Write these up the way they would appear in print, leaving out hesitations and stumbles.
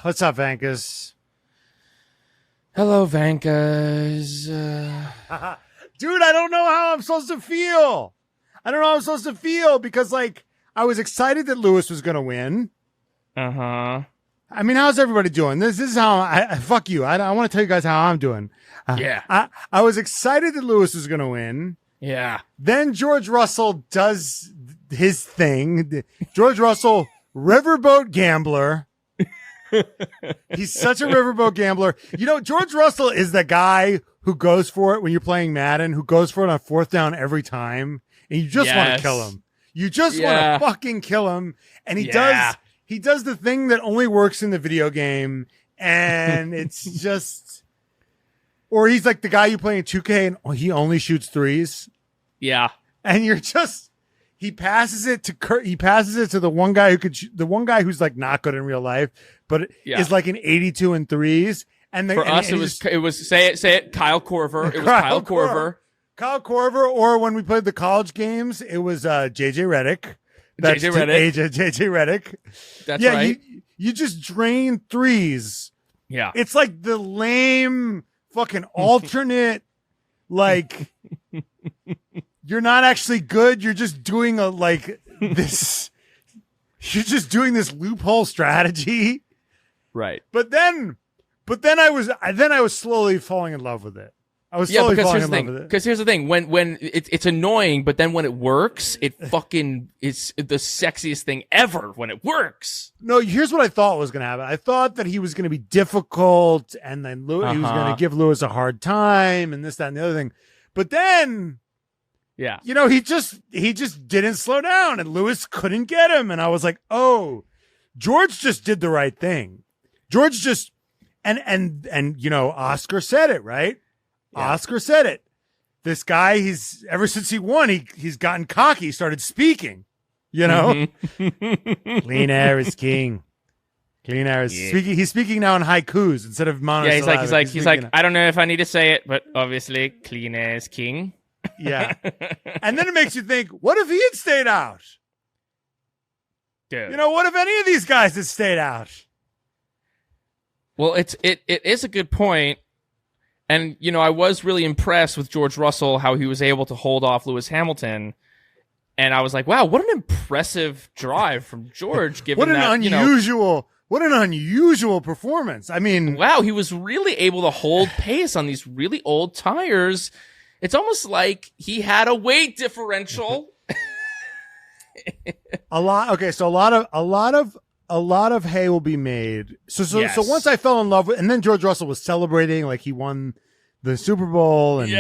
What's up, Vankas? Hello, Vankas. Dude, I don't know how I'm supposed to feel. I don't know how I'm supposed to feel because, like, I was excited that Lewis was going to win. Uh-huh. I mean, how's everybody doing? This is how I fuck you. I want to tell you guys how I'm doing. Yeah. I was excited that Lewis was going to win. Yeah. Then George Russell does his thing. George Russell, riverboat gambler. He's such a riverboat gambler. You know, George Russell is the guy who goes for it when you're playing Madden, who goes for it on fourth down every time, and you just want to kill him. You just want to fucking kill him. And he does the thing that only works in the video game, and it's just, or he's like the guy you play in 2K and he only shoots threes. Yeah. And you're just, he passes it to the one guy who could, the one guy who's like not good in real life, but is like an 82 in threes. And for us, it was say it, Kyle Korver. It was Kyle Korver. Kyle Korver, or when we played the college games, it was JJ Redick. JJ Redick. That's right. You just drain threes. Yeah. It's like the lame fucking alternate, like, you're not actually good. You're just doing this. You're just doing this loophole strategy. Right. But then I was slowly falling in love with it. I was slowly falling in love with it. Because here's the thing: when it's annoying, but then when it works, it's the sexiest thing ever. When it works. No, here's what I thought was going to happen. I thought that he was going to be difficult, and then he was going to give Lewis a hard time, and this, that, and the other thing. But then, you know, he just didn't slow down, and Lewis couldn't get him, and I was like, oh, George just did the right thing. George just and you know, Oscar said it, right? Yeah. Oscar said it. This guy, ever since he won, he's gotten cocky. He started speaking, you know, clean air is king. Clean air is speaking. He's speaking now in haikus instead of monosyllabic. Yeah, he's like, I don't know if I need to say it, but obviously clean air is king. Yeah. And then it makes you think, what if he had stayed out? Dude. You know, what if any of these guys had stayed out? Well, it is a good point. And, you know, I was really impressed with George Russell, how he was able to hold off Lewis Hamilton. And I was like, wow, what an impressive drive from George, given what an unusual performance. I mean, wow, he was really able to hold pace on these really old tires. It's almost like he had a weight differential. A lot of hay will be made. So once I fell in love with, and then George Russell was celebrating like he won the Super Bowl and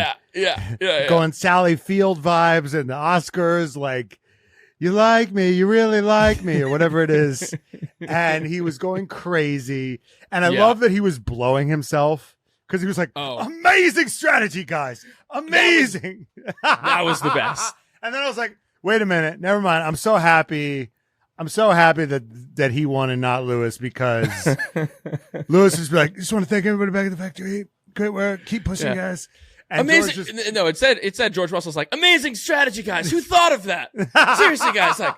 going Sally Field vibes and the Oscars, like, you like me, you really like me, or whatever it is. And he was going crazy. And I love that he was blowing himself because he was like, amazing strategy, guys. Amazing. That was the best. And then I was like, wait a minute. Never mind. I'm so happy that he won and not Lewis, because Lewis is like, just want to thank everybody back at the factory. Great work. Keep pushing, guys. And amazing. It said George Russell's like, amazing strategy, guys. Who thought of that? Seriously, guys. Like,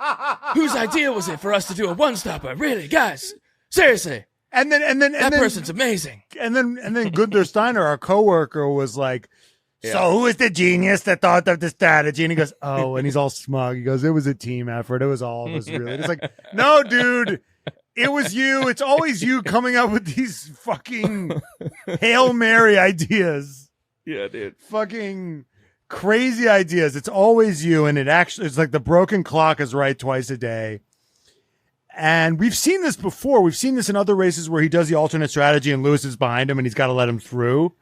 whose idea was it for us to do a one-stopper? Really, guys? Seriously. And then that person's amazing. And then Gunther Steiner, our coworker, was like, so who is the genius that thought of the strategy? And he goes, oh, and he's all smug. He goes, it was a team effort. It was all of us, really. And it's like, no, dude, it was you. It's always you coming up with these fucking Hail Mary ideas. Yeah, dude. Fucking crazy ideas. It's always you. And it's like the broken clock is right twice a day. And we've seen this before. We've seen this in other races where he does the alternate strategy and Lewis is behind him and he's got to let him through,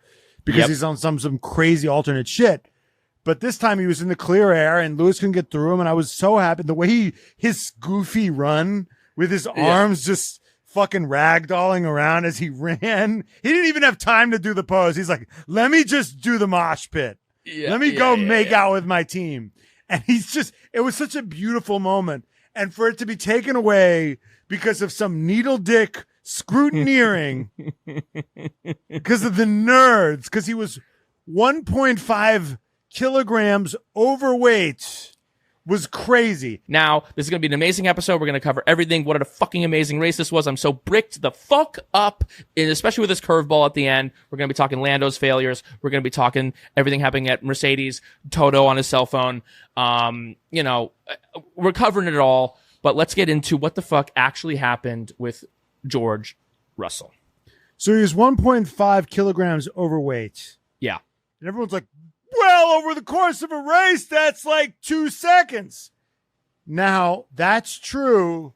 because he's on some crazy alternate shit. But this time he was in the clear air and Lewis couldn't get through him. And I was so happy. The way his goofy run with his arms just fucking ragdolling around as he ran. He didn't even have time to do the pose. He's like, let me just do the mosh pit. Let me go make out with my team. And it was such a beautiful moment. And for it to be taken away because of some needle dick scrutineering, because of the nerds, because he was 1.5 kilograms overweight was crazy. Now, this is going to be an amazing episode. We're going to cover everything. What a fucking amazing race this was. I'm so bricked the fuck up, and especially with this curveball at the end. We're going to be talking Lando's failures. We're going to be talking everything happening at Mercedes, Toto on his cell phone. We're covering it all, but let's get into what the fuck actually happened with George Russell. So he was 1.5 kilograms overweight. Yeah. And everyone's like, well, over the course of a race, that's like 2 seconds. Now, that's true,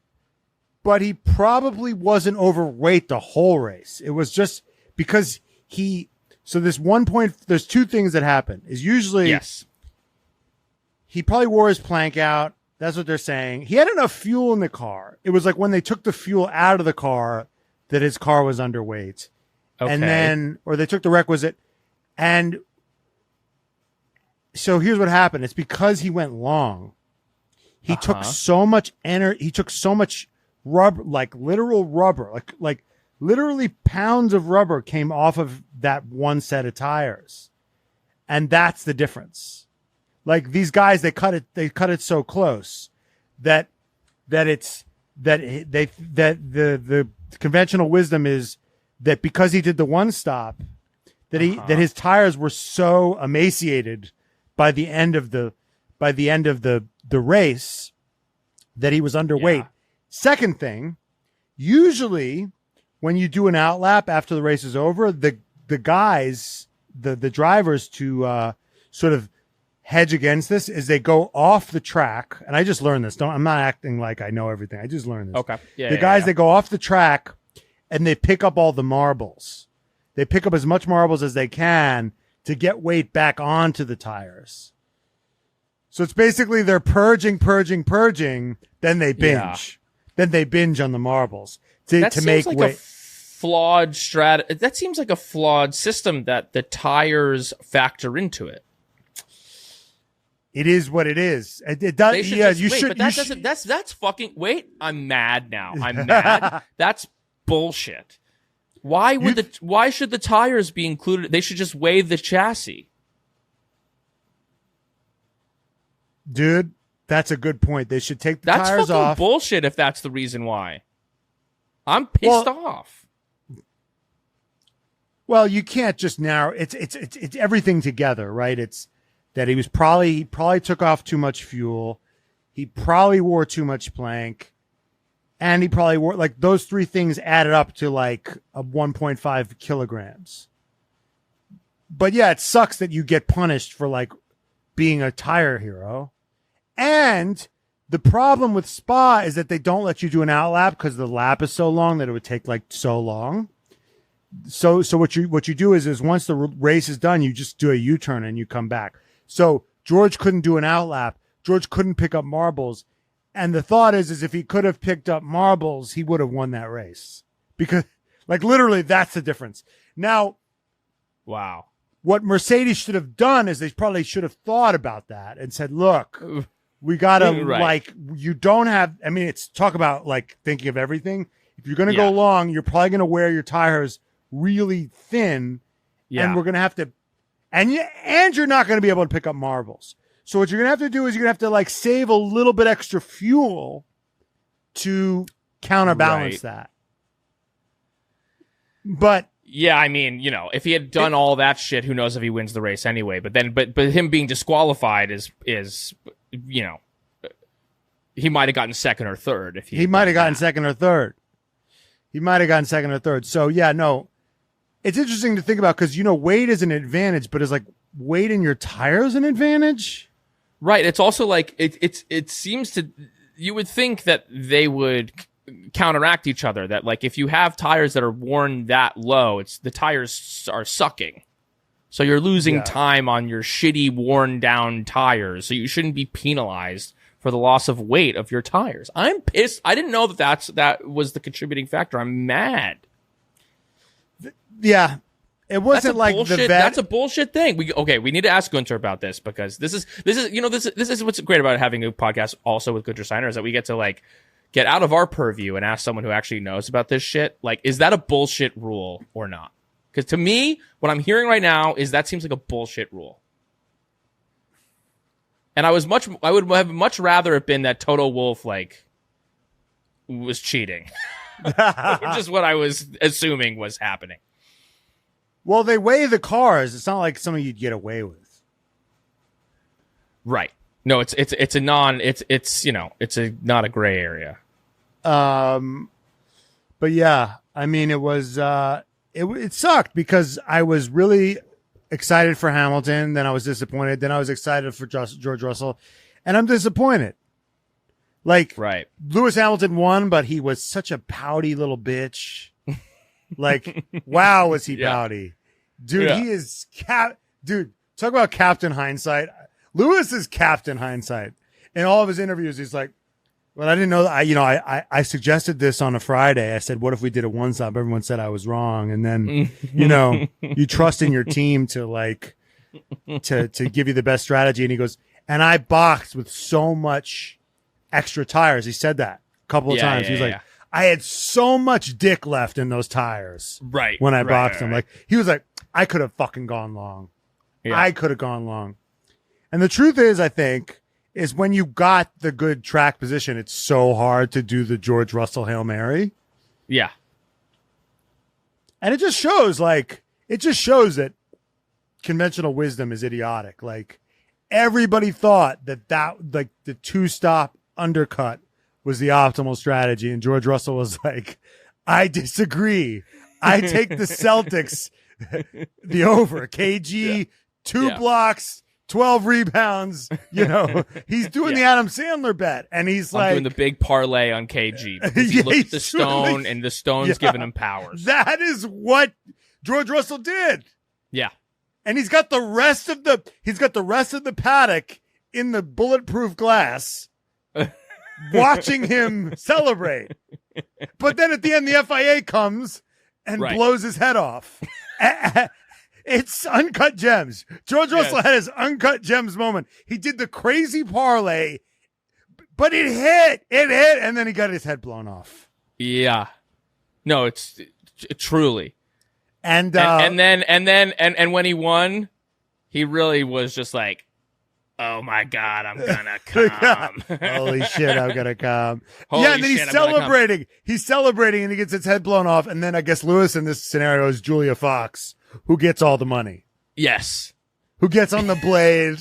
but he probably wasn't overweight the whole race. It was just because there's two things that happen. Is usually, yes, he probably wore his plank out. That's what they're saying. He had enough fuel in the car. It was like when they took the fuel out of the car that his car was underweight. Okay. Or they took the requisite. And so here's what happened. It's because he went long. He took so much energy. He took so much rubber, like literal rubber, like literally pounds of rubber came off of that one set of tires. And that's the difference. Like these guys, they cut it so close that the conventional wisdom is that because he did the one stop, that his tires were so emaciated by the end of the race that he was underweight. Yeah. Second thing, usually when you do an outlap after the race is over, the guys, the drivers to sort of hedge against this is they go off the track. And I just learned this. I'm not acting like I know everything. I just learned this. Okay. Yeah. The guys, they go off the track and they pick up all the marbles. They pick up as much marbles as they can to get weight back onto the tires. So it's basically they're purging, then they binge. Yeah. Then they binge on the marbles to make like weight. That seems like a flawed system that the tires factor into it. It is what it is. It does. Yeah, you should. But that's fucking. Wait, I'm mad now. I'm mad. That's bullshit. Why should the tires be included? They should just weigh the chassis. Dude, that's a good point. They should take the tires off. That's fucking bullshit if that's the reason why. I'm pissed off. Well, you can't just narrow. It's everything together, right? It's that he probably took off too much fuel. He probably wore too much plank. And he probably wore, like, those three things added up to like a 1.5 kilograms. But yeah, it sucks that you get punished for like being a tire hero. And the problem with Spa is that they don't let you do an outlap because the lap is so long that it would take like so long. So what you do is once the race is done, you just do a U-turn and you come back. So George couldn't do an outlap. George couldn't pick up marbles. And the thought is if he could have picked up marbles, he would have won that race. Because, like, literally, that's the difference. Now, wow. What Mercedes should have done is they probably should have thought about that and said, look, we got to, like, you don't have, I mean, it's talk about, like, thinking of everything. If you're going to go long, you're probably going to wear your tires really thin. Yeah. And we're going to have to, and you're not going to be able to pick up marbles. So what you're going to have to do is you're going to have to like save a little bit extra fuel to counterbalance that. But yeah, I mean, if he had done all that shit, who knows if he wins the race anyway. But him being disqualified is he might have gotten second or third if he might have gotten second or third. He might have gotten second or third. So yeah, no, it's interesting to think about because weight is an advantage, but is like weight in your tires an advantage? Right. It's also like it seems to, you would think that they would counteract each other, that like if you have tires that are worn that low, the tires are sucking. So you're losing time on your shitty worn down tires. So you shouldn't be penalized for the loss of weight of your tires. I'm pissed. I didn't know that was the contributing factor. I'm mad. Yeah. It wasn't like bullshit, that's a bullshit thing. We need to ask Gunter about this because this is what's great about having a podcast also with Gunter Steiner is that we get to like get out of our purview and ask someone who actually knows about this shit. Like, is that a bullshit rule or not? Because to me, what I'm hearing right now is that seems like a bullshit rule. And I would have much rather it been that Toto Wolff like was cheating, which is what I was assuming was happening. Well, they weigh the cars. It's not like something you'd get away with. Right. No, it's not a gray area. But yeah, I mean, it was, it sucked because I was really excited for Hamilton. Then I was disappointed. Then I was excited for George Russell, and I'm disappointed. Like, right. Lewis Hamilton won, but he was such a pouty little bitch. Like, wow, was he pouty. Dude, he is dude, talk about Captain Hindsight. Lewis is Captain Hindsight. In all of his interviews, he's like, well, I didn't know that. I suggested this on a Friday. I said, what if we did it one stop? Everyone said I was wrong. And then, you trust in your team to like, to give you the best strategy. And he goes, and I boxed with so much extra tires. He said that a couple of times. He was like, I had so much dick left in those tires. Right. When I boxed him. Like, he was like, I could have fucking gone long. Yeah. I could have gone long. And the truth is, I think, is when you got the good track position, it's so hard to do the George Russell Hail Mary. Yeah. And it just shows that conventional wisdom is idiotic. Like, everybody thought that like the 2-stop undercut was the optimal strategy. And George Russell was like, I disagree. I take the Celtics, the over. KG, 2 blocks, 12 rebounds. He's doing the Adam Sandler bet. And he's like, doing the big parlay on KG. Because he looked at the stone and the stone's giving him powers. That is what George Russell did. Yeah. And he's got the rest of the paddock in the bulletproof glass watching him celebrate. But then at the end, the FIA comes and blows his head off. It's uncut gems. George Russell had his uncut gems moment. He did the crazy parlay, but it hit, and then he got his head blown off. Yeah. No, it's truly. And when he won, he really was just like, oh my God, I'm gonna come. Holy shit, I'm gonna come. And then he's celebrating. He's celebrating and he gets his head blown off. And then I guess Lewis in this scenario is Julia Fox, who gets all the money. Yes. Who gets on the blade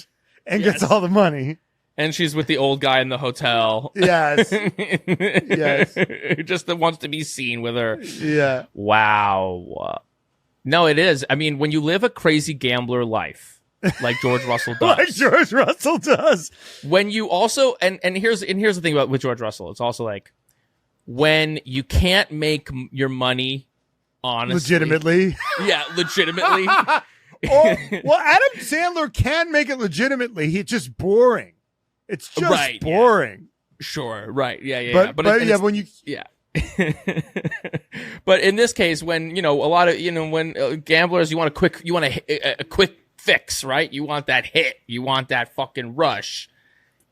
and gets all the money. And she's with the old guy in the hotel. Yes. Yes. Who just wants to be seen with her. Yeah. Wow. No, it is. I mean, when you live a crazy gambler life, like George Russell does. When you also and here's the thing with George Russell. It's also like when you can't make your money honestly. Legitimately. Yeah, legitimately. Well, Adam Sandler can make it legitimately. It's just boring. It's just boring. Yeah. Sure. Right. Yeah. But when you But in this case, when a lot of when gamblers, you want a quick fix, right? You want that hit, you want that fucking rush,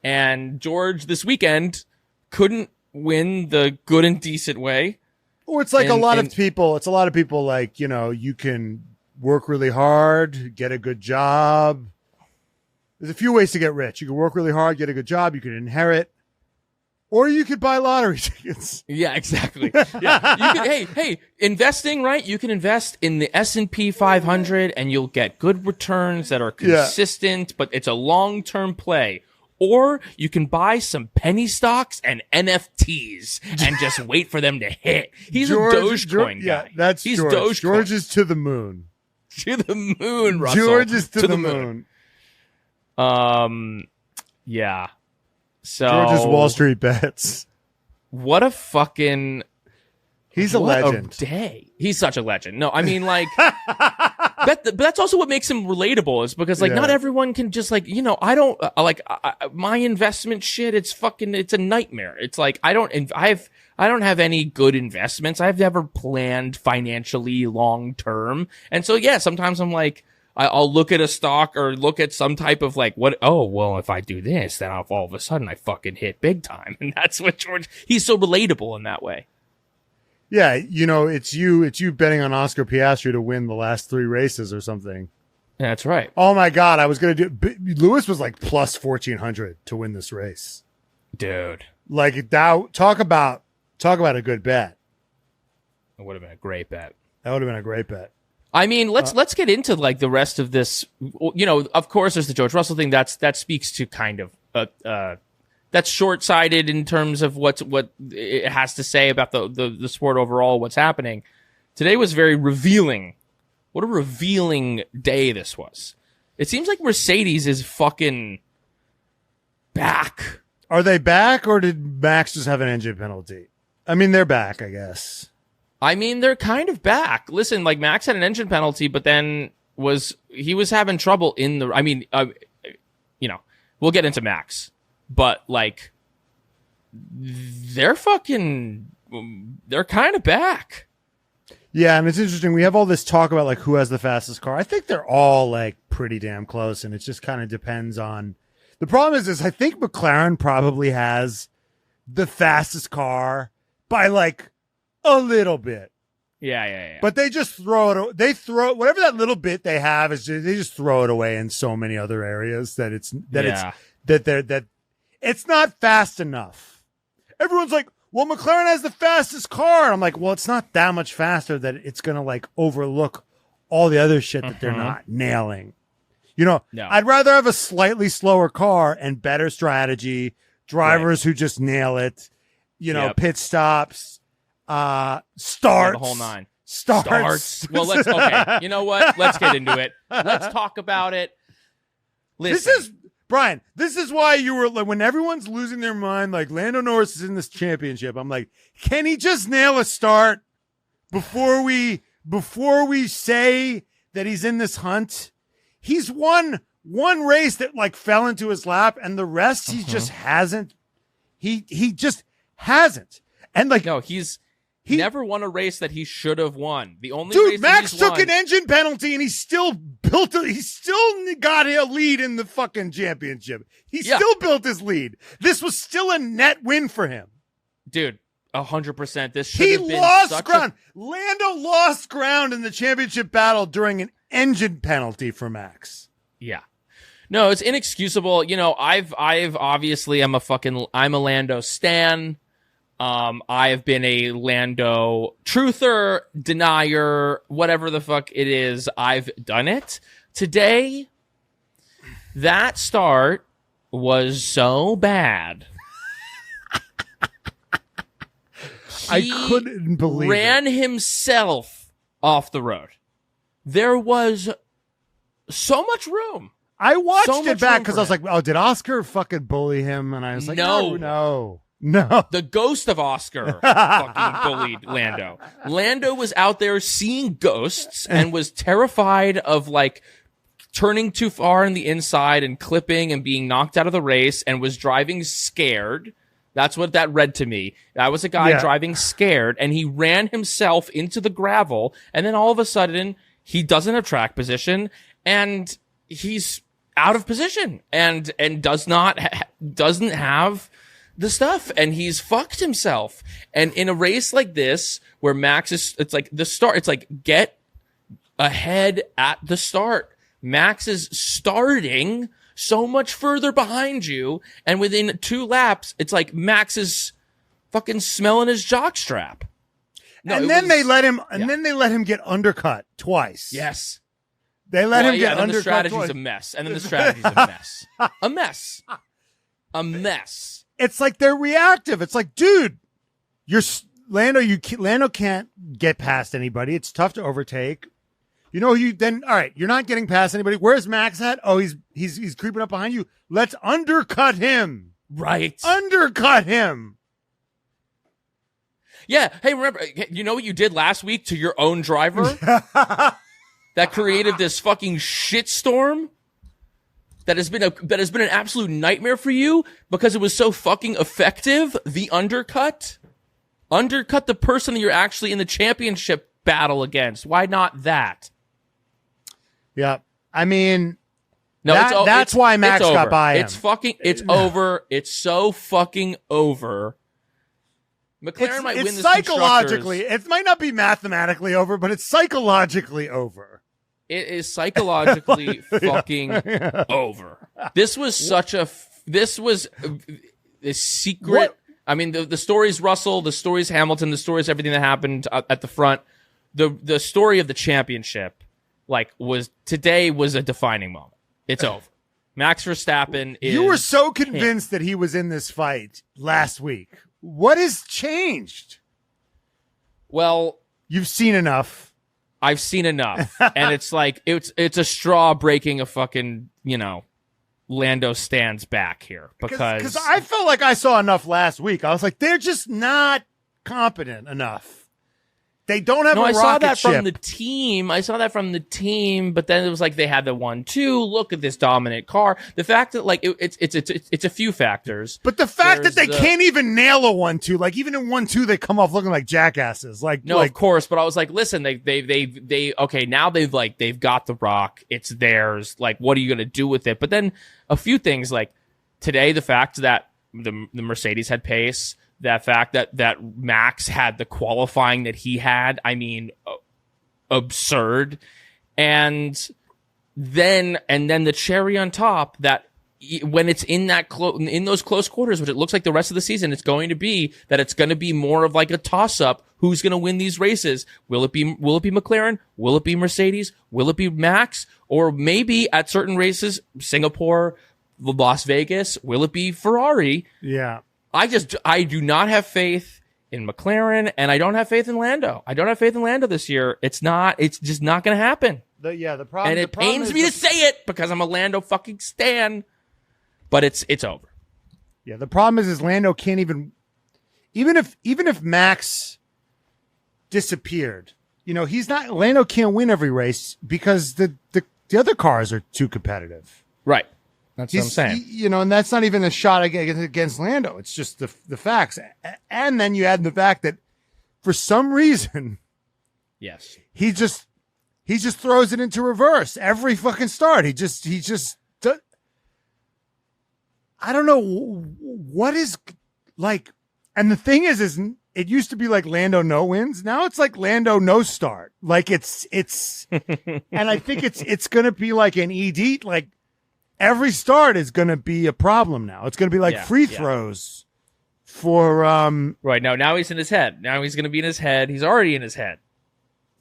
and George this weekend couldn't win the good and decent way. Or it's like a lot of people. It's a lot of people like you can work really hard, get a good job. There's a few ways to get rich. You can work really hard, get a good job. You can inherit. Or you could buy lottery tickets. Yeah, exactly. Yeah, you can. Hey, investing, right? You can invest in the S&P 500, and you'll get good returns that are consistent, but it's a long-term play. Or you can buy some penny stocks and NFTs and just wait for them to hit. He's a Dogecoin guy. Yeah, that's He's George. Dogecoin. George is to the moon. To the moon, Russell. George is to the moon. Yeah. So George's Wall Street bets. What a fucking He's a legend. Day. He's such a legend. No, I mean like but that's also what makes him relatable is because like not everyone can just like, I don't my investment shit, it's a nightmare. It's like I don't have any good investments. I've never planned financially long term. And so sometimes I'm like I'll look at a stock or look at some type of like if I do this, then all of a sudden I fucking hit big time. And that's what he's so relatable in that way. Yeah, it's you betting on Oscar Piastri to win the last 3 races or something. That's right. Oh my God, I was gonna do. Lewis was like plus 1,400 to win this race, dude. Like that. Talk about a good bet. It would have been a great bet. That would have been a great bet. I mean, let's get into like the rest of this. You know, of course, there's the George Russell thing. That speaks to kind of that's short-sighted in terms of what it has to say about the sport overall. What's happening today was very revealing. What a revealing day this was. It seems like Mercedes is fucking back. Are they back, or did Max just have an engine penalty? I mean, they're back, I guess. I mean, they're kind of back. Listen, like Max had an engine penalty, but then he was having trouble in the. I mean, you know, we'll get into Max, but like, they're kind of back. Yeah, and it's interesting. We have all this talk about like who has the fastest car. I think they're all like pretty damn close, and it just kind of depends on. The problem is I think McLaren probably has the fastest car by like a little bit. Yeah. But they just throw it. They throw whatever that little bit they have is. They just throw it away in so many other areas that it's not fast enough. Everyone's like, well, McLaren has the fastest car. I'm like, well, it's not that much faster that it's going to like overlook all the other shit that they're not nailing. You know, no. I'd rather have a slightly slower car and better strategy, drivers who just nail it, you know, pit stops, starts. The whole nine. Starts. Well, okay. You know what? Let's get into it. Let's talk about it. Listen. Brian, this is why you were like, when everyone's losing their mind, like Lando Norris is in this championship. I'm like, can he just nail a start before we say that he's in this hunt? He's won one race that like fell into his lap, and the rest he just hasn't. He just hasn't. And like, no, he never won a race that he should have won. The only race Max took an engine penalty and he still got a lead in the fucking championship. He still built his lead. This was still a net win for him. Dude, 100%. This should have been lost ground. Lando lost ground in the championship battle during an engine penalty for Max. Yeah. No, it's inexcusable. You know, I've obviously I'm a Lando stan. I've been a Lando truther, denier, whatever the fuck it is. I've done it. Today, that start was so bad. I couldn't believe ran himself off the road. There was so much room. I watched it back because I was like, oh, did Oscar fucking bully him? And I was like, no. The ghost of Oscar fucking bullied Lando. Lando was out there seeing ghosts and was terrified of like turning too far on the inside and clipping and being knocked out of the race, and was driving scared. That's what that read to me. That was a guy driving scared, and he ran himself into the gravel, and then all of a sudden he doesn't have track position and he's out of position and doesn't have the stuff, and he's fucked himself. And in a race like this, where Max it's like the start, it's like get ahead at the start. Max is starting so much further behind you, and within 2 laps, it's like Max is fucking smelling his jockstrap. Then they let him get undercut twice. Yes. They let him get undercut. And the strategy's twice. a mess. And then the strategy's a mess. A mess. It's like they're reactive. It's like, dude, Lando can't get past anybody. It's tough to overtake. You know, all right, you're not getting past anybody. Where's Max at? Oh, he's creeping up behind you. Let's undercut him. Right. Undercut him. Yeah. Hey, remember, you know what you did last week to your own driver? That created this fucking shitstorm that has been an absolute nightmare for you because it was so fucking effective. The undercut the person that you're actually in the championship battle against. Why not that? Yeah. I mean, no, that's why Max got by him. It's over. It's so fucking over. McLaren might win this psychologically. It might not be mathematically over, but it's psychologically over. It is psychologically fucking over. This was a secret. What? I mean, the story's Russell, the story's Hamilton, the story's everything that happened at the front. The story of the championship, today was a defining moment. It's over. Max Verstappen is... You were so convinced that he was in this fight last week. What has changed? Well... You've seen enough. I've seen enough. And it's like, it's a straw breaking a fucking, Lando stands back here. Because I felt like I saw enough last week. I was like, they're just not competent enough. They don't have a rocket ship. I saw that from the team, but then it was like they had the 1-2. Look at this dominant car. The fact that it's a few factors. But the fact that they can't even nail a 1-2, like even in 1-2 they come off looking like jackasses. Of course, but I was like, listen, they okay, now they've got the rock. It's theirs. Like, what are you gonna do with it? But then a few things like today, the fact that the Mercedes had pace. That fact that Max had the qualifying that he had, I mean, absurd. And then the cherry on top that when it's in those close quarters, which it looks like the rest of the season, it's going to be more of like a toss up. Who's going to win these races? Will it be McLaren? Will it be Mercedes? Will it be Max? Or maybe at certain races, Singapore, Las Vegas, will it be Ferrari? Yeah. I do not have faith in McLaren, and I don't have faith in Lando. I don't have faith in Lando this year. It's just not going to happen. The problem, and it pains me to say it because I'm a Lando fucking stan, but it's over. Yeah, the problem is Lando can't even if Max disappeared, Lando can't win every race because the other cars are too competitive. Right. That's what I'm saying. And that's not even a shot against Lando. It's just the facts. And then you add the fact that for some reason, yes, he just throws it into reverse every fucking start. He just I don't know what is like. And the thing is it used to be like Lando no wins. Now it's like Lando no start. Like it's and I think it's going to be like an ED, like, every start is going to be a problem now. It's going to be like free throws for right now he's in his head. Now he's going to be in his head. He's already in his head.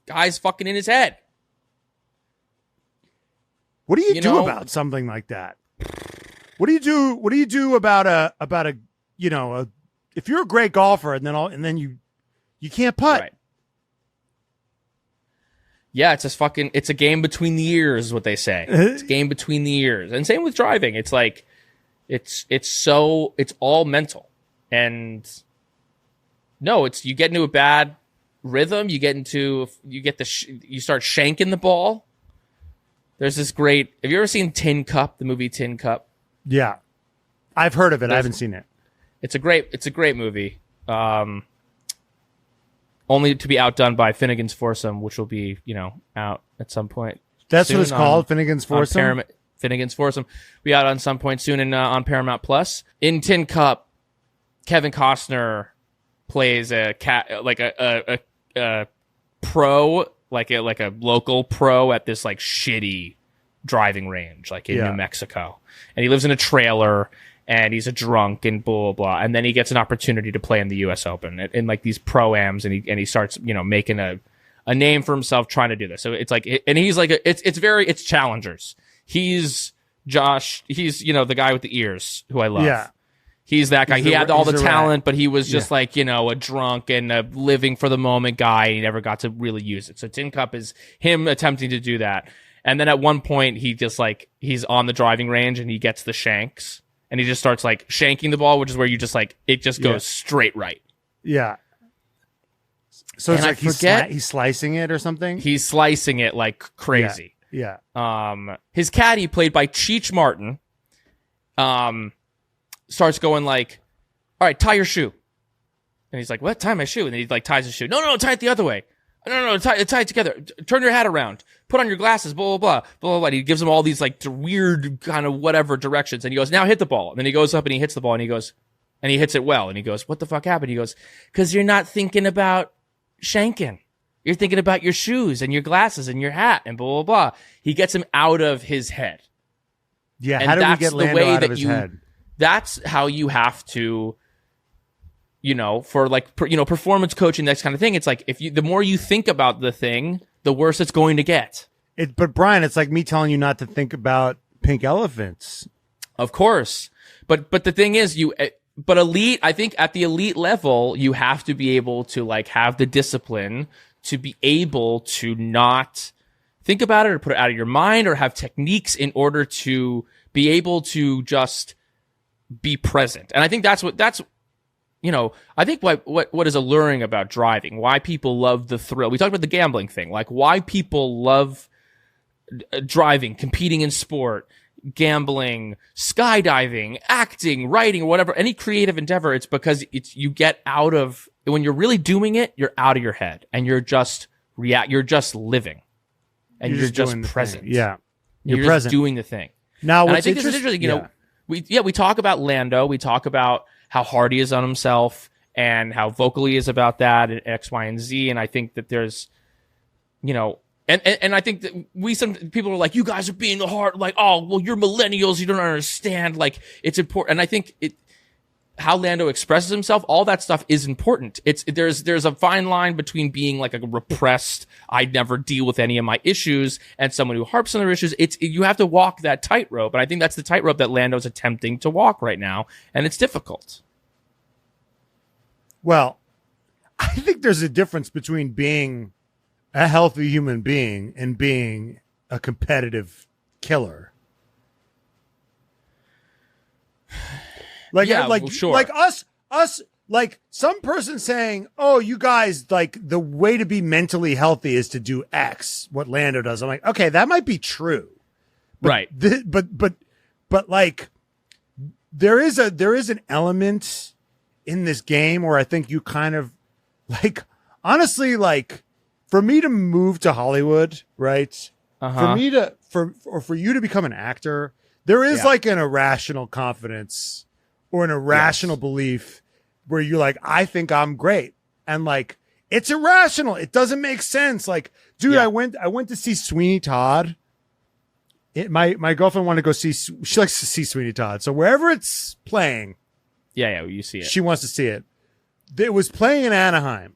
Guy's fucking in his head. What do you do about something like that? What do you do about a if you're a great golfer and then you can't putt? Right. Yeah, it's a game between the ears is what they say. It's a game between the ears. And same with driving. It's like, it's all mental. And no, you get into a bad rhythm. You start shanking the ball. There's this great, have you ever seen Tin Cup, the movie Tin Cup? Yeah. I've heard of it. I haven't seen it. It's a great movie. Only to be outdone by Finnegan's Foursome, which will be, out at some point. That's what it's called, Finnegan's Foursome? Finnegan's Foursome. Be out on some point soon on Paramount Plus. In Tin Cup, Kevin Costner plays a pro, like a local pro at this like shitty driving range, like in New Mexico. And he lives in a trailer. And he's a drunk and blah, blah, blah. And then he gets an opportunity to play in the U.S. Open in like these pro-ams. And he starts, making a name for himself trying to do this. So it's like, and he's like, it's challengers. He's Josh. He's, the guy with the ears who I love. Yeah. He's that guy. He had all the talent, but he was just like, a drunk and a living for the moment guy. He never got to really use it. So Tin Cup is him attempting to do that. And then at one point he just like, he's on the driving range and he gets the shanks. And he just starts like shanking the ball, which is where you just like, it just goes straight right. Yeah. So it's like he's slicing it or something? He's slicing it like crazy. Yeah. His caddy, played by Cheech Martin, starts going like, all right, tie your shoe. And he's like, what? Tie my shoe? And then he like ties his shoe. No, tie it the other way. No, tie it together. Turn your hat around. Put on your glasses, blah, blah, blah, blah, blah, blah. He gives him all these like weird kind of whatever directions. And he goes, now hit the ball. And then he goes up and he hits the ball and he goes, and he hits it well. And he goes, what the fuck happened? He goes, because you're not thinking about shanking. You're thinking about your shoes and your glasses and your hat and blah, blah, blah. He gets him out of his head. Yeah, and how do we get Lando out of his head? That's how you have to, for like, performance coaching, that kind of thing. It's like, the more you think about the thing, the worse it's going to get. But Brian, it's like me telling you not to think about pink elephants. Of course. But the thing is, elite, I think at the elite level, you have to be able to like have the discipline to be able to not think about it or put it out of your mind or have techniques in order to be able to just be present. And I think I think what is alluring about driving, why people love the thrill. We talked about the gambling thing, like why people love driving, competing in sport, gambling, skydiving, acting, writing, or whatever, any creative endeavor. It's because you get out of, when you're really doing it, you're out of your head and you're just you're just living and you're just present. Yeah. You're present. Just doing the thing. Now, and I think this is interesting, we talk about Lando, we talk about how hard he is on himself and how vocal he is about that and X, Y, and Z. And I think that there's, and I think that some people are like, you guys are being hard, like, oh, well, you're millennials, you don't understand. Like, it's important. And I think how Lando expresses himself, all that stuff is important. There's a fine line between being like a repressed, I never deal with any of my issues, and someone who harps on their issues. You have to walk that tightrope. And I think that's the tightrope that Lando's attempting to walk right now. And it's difficult. Well, I think there's a difference between being a healthy human being and being a competitive killer. Sure. Like us, like some person saying, "Oh, you guys, like the way to be mentally healthy is to do X." What Lando does, I'm like, okay, that might be true, but, right? But like, there is an element in this game where I think you kind of like, honestly, like for me to move to Hollywood, right? For me to for you to become an actor, there is like an irrational confidence or an irrational belief where you're like, I think I'm great. And like, it's irrational. It doesn't make sense. Like, dude, I went to see Sweeney Todd. My girlfriend wanted to go see, she likes to see Sweeney Todd. So wherever it's playing. Yeah, you see it. She wants to see it. It was playing in Anaheim.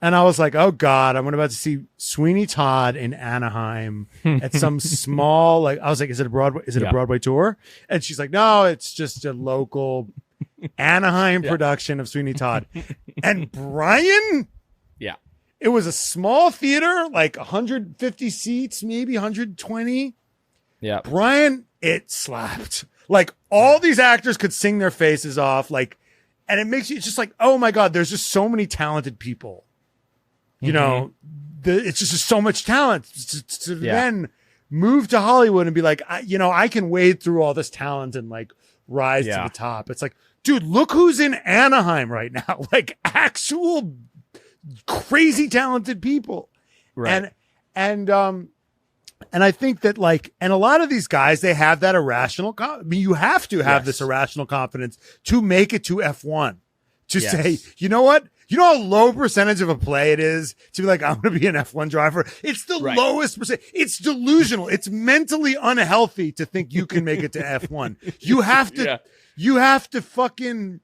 And I was like, oh God, I'm about to see Sweeney Todd in Anaheim at some small, like, I was like, is it a Broadway tour? And she's like, no, it's just a local Anaheim production of Sweeney Todd. And Brian, it was a small theater, like 150 seats, maybe 120. Yeah. Brian, it slapped. Like all these actors could sing their faces off. Like, and it makes you, it's just like, oh my God, there's just so many talented people. You know, it's just so much talent to then move to Hollywood and be like, I can wade through all this talent and like rise to the top. It's like, dude, look who's in Anaheim right now. Like actual crazy talented people. Right. And I think that like, and a lot of these guys, they have that irrational, you have to have this irrational confidence to make it to F1 to say, you know what? You know how low percentage of a play it is to be like, I'm going to be an F1 driver. It's the lowest percent. It's delusional. It's mentally unhealthy to think you can make it to F1. You have to, you have to fucking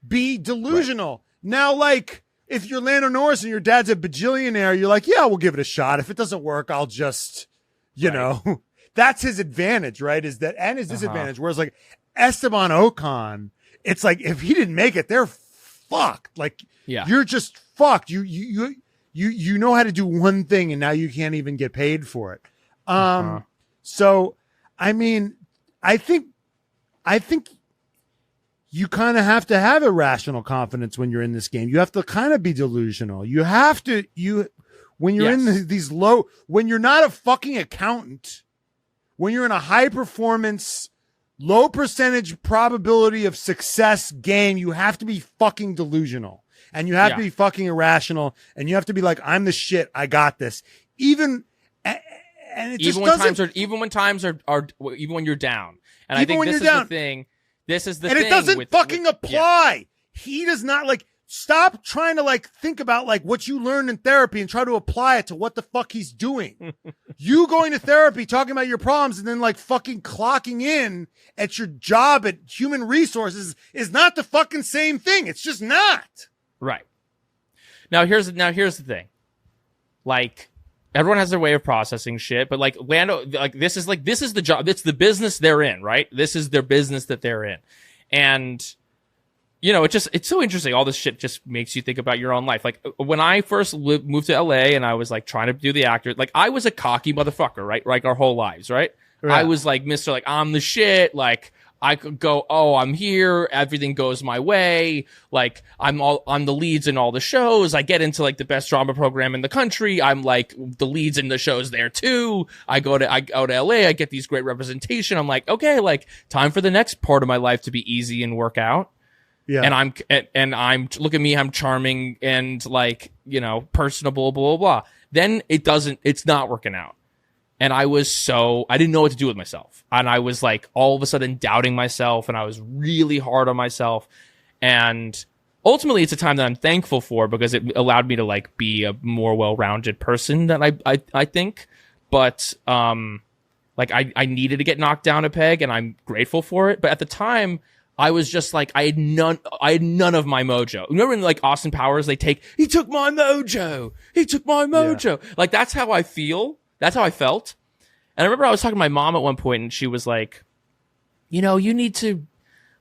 be delusional. Right. Now, like, if you're Lando Norris and your dad's a bajillionaire, you're like, yeah, we'll give it a shot. If it doesn't work, I'll just, you know, that's his advantage, right? Is that, and his disadvantage. Whereas like Esteban Ocon, it's like, if he didn't make it, they're fucked. Like, you're just fucked. You know how to do one thing and now you can't even get paid for it. So, I mean, I think you kind of have to have irrational confidence when you're in this game. You have to kind of be delusional. You have to, when you're in these when you're not a fucking accountant, when you're in a high performance, low percentage probability of success game, you have to be fucking delusional. And you have to be fucking irrational, and you have to be like, "I'm the shit. I got this." Even when you're down, and I think this is the thing. This is the thing. And it doesn't fucking apply. He does not like stop trying to like think about like what you learned in therapy and try to apply it to what the fuck he's doing. You going to therapy, talking about your problems, and then like fucking clocking in at your job at human resources is not the fucking same thing. It's just not. Right. Now here's the thing. Like, everyone has their way of processing shit, but like Lando, like this is the job. It's the business they're in, right? This is their business that they're in. And you know, it's so interesting. All this shit just makes you think about your own life. Like when I first moved to LA and I was like trying to do the actor, like I was a cocky motherfucker, right? Like our whole lives, right? Yeah. I was like Mr. Like I'm the shit. Like I could go, oh, I'm here. Everything goes my way. Like I'm the leads in all the shows. I get into like the best drama program in the country. I'm like the leads in the shows there too. I go to LA. I get these great representation. I'm like, okay, like time for the next part of my life to be easy and work out. Yeah. And I'm look at me, I'm charming and like, you know, personable, blah, blah, blah. Then it's not working out. And I didn't know what to do with myself. And I was like all of a sudden doubting myself, and I was really hard on myself. And ultimately it's a time that I'm thankful for because it allowed me to like be a more well-rounded person that I think. But like I needed to get knocked down a peg, and I'm grateful for it. But at the time I was just like, I had none of my mojo. Remember in like Austin Powers, he took my mojo. He took my mojo. Yeah. Like that's how I feel. That's how I felt. And I remember I was talking to my mom at one point, and she was like, you know, you need to,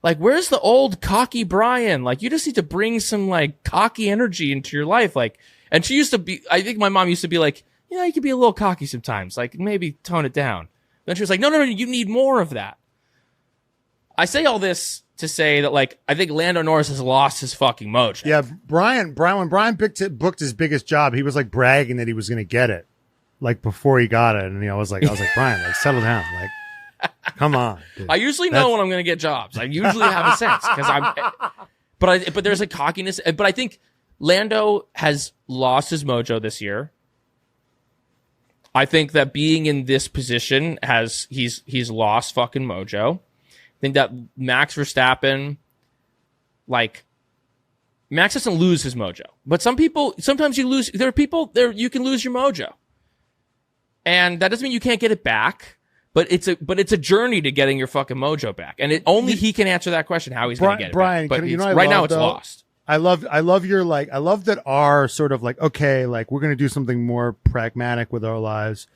like, where's the old cocky Brian? Like, you just need to bring some like cocky energy into your life. Like, and she used to be, I think my mom used to be like, you know, you can be a little cocky sometimes. Like maybe tone it down. Then she was like, no, you need more of that. I say all this to say that, like, I think Lando Norris has lost his fucking mojo. Yeah, Brian, when Brian booked his biggest job, he was like bragging that he was going to get it, like before he got it. And I was like, Brian, like, settle down, like, come on. Dude. I usually know when I'm going to get jobs. I usually have a sense but there's a cockiness. But I think Lando has lost his mojo this year. I think that being in this position he's lost fucking mojo. I think that Max Verstappen, like, Max doesn't lose his mojo, but sometimes you lose. There are people there you can lose your mojo, and that doesn't mean you can't get it back. But it's a journey to getting your fucking mojo back, and only he can answer that question how he's going to get it Brian, back. But right now it's lost. I love your like. I love that our sort of like, okay, like we're going to do something more pragmatic with our lives.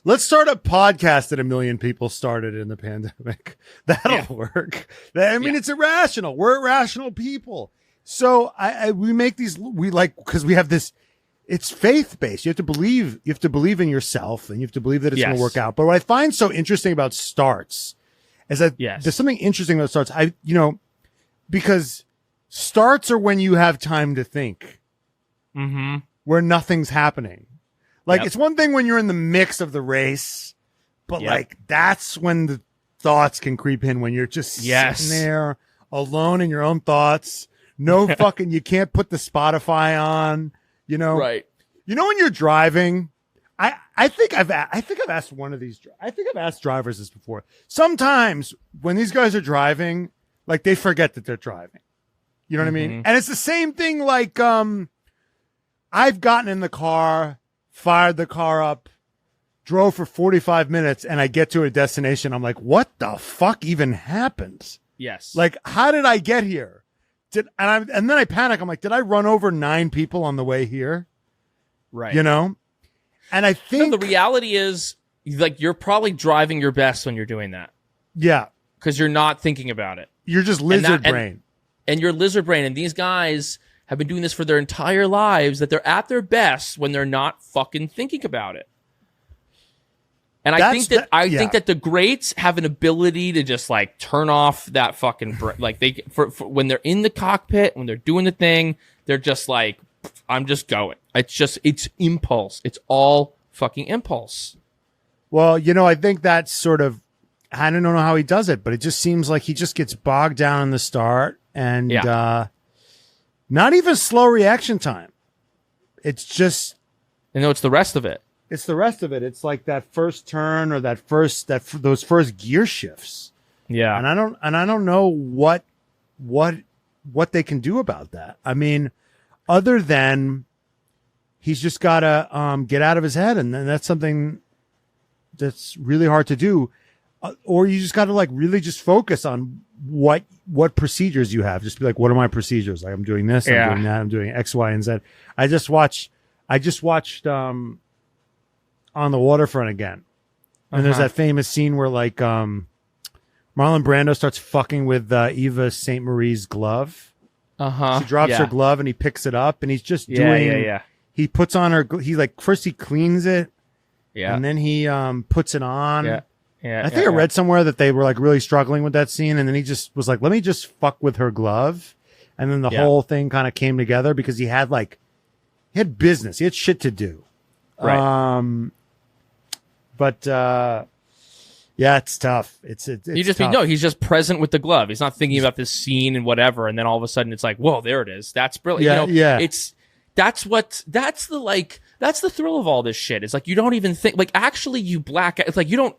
Let's start a podcast that 1 million people started in the pandemic. That'll work. I mean, it's irrational. We're irrational people. So we make these, because we have this, it's faith based. You have to believe in yourself, and you have to believe that it's going to work out. But what I find so interesting about starts is that there's something interesting about starts. Because starts are when you have time to think, where nothing's happening. Like, it's one thing when you're in the mix of the race, but like, that's when the thoughts can creep in, when you're just sitting there alone in your own thoughts. No fucking, you can't put the Spotify on, you know? Right. You know, when you're driving, I think I've asked one of these, I think I've asked drivers this before. Sometimes when these guys are driving, like, they forget that they're driving. You know what I mean? And it's the same thing. Like, I've gotten in the car, fired the car up, drove for 45 minutes, and I get to a destination. I'm like, what the fuck even happened? Yes. Like, how did I get here? And then I panic. I'm like, did I run over 9 people on the way here? Right. You know? And I think the reality is, like, you're probably driving your best when you're doing that. Yeah. Because you're not thinking about it. You're just lizard brain. And you're lizard brain. And these guys have been doing this for their entire lives, that they're at their best when they're not fucking thinking about it. And I think that the greats have an ability to just like turn off that fucking like they for when they're in the cockpit, when they're doing the thing, they're just like, I'm just going. It's impulse. It's all fucking impulse. Well, you know, I think that's sort of, I don't know how he does it, but it just seems like he just gets bogged down in the start, and not even slow reaction time. It's just, it's the rest of it. It's the rest of it. It's like that first turn or those first gear shifts. Yeah. And I don't know what what they can do about that. I mean, other than he's just got to get out of his head, and then that's something that's really hard to do. Or you just got to like really just focus on what procedures you have. Just be like, what are my procedures? Like, I'm doing this, I'm doing that, I'm doing X, Y, and Z. I just watched On the Waterfront again. And there's that famous scene where like Marlon Brando starts fucking with Eva St. Marie's glove. She drops her glove and he picks it up and he's just doing he puts on her he like first he cleans it and then he puts it on. I think I read somewhere that they were like really struggling with that scene, and then he just was like, let me just fuck with her glove. And then the whole thing kind of came together because he had business. He had shit to do. Right. It's tough. It's tough. He's just present with the glove. He's not thinking about this scene and whatever. And then all of a sudden it's like, whoa, there it is. That's brilliant. That's the thrill of all this shit. It's like, you don't even think, like, actually you black out. It's like, you don't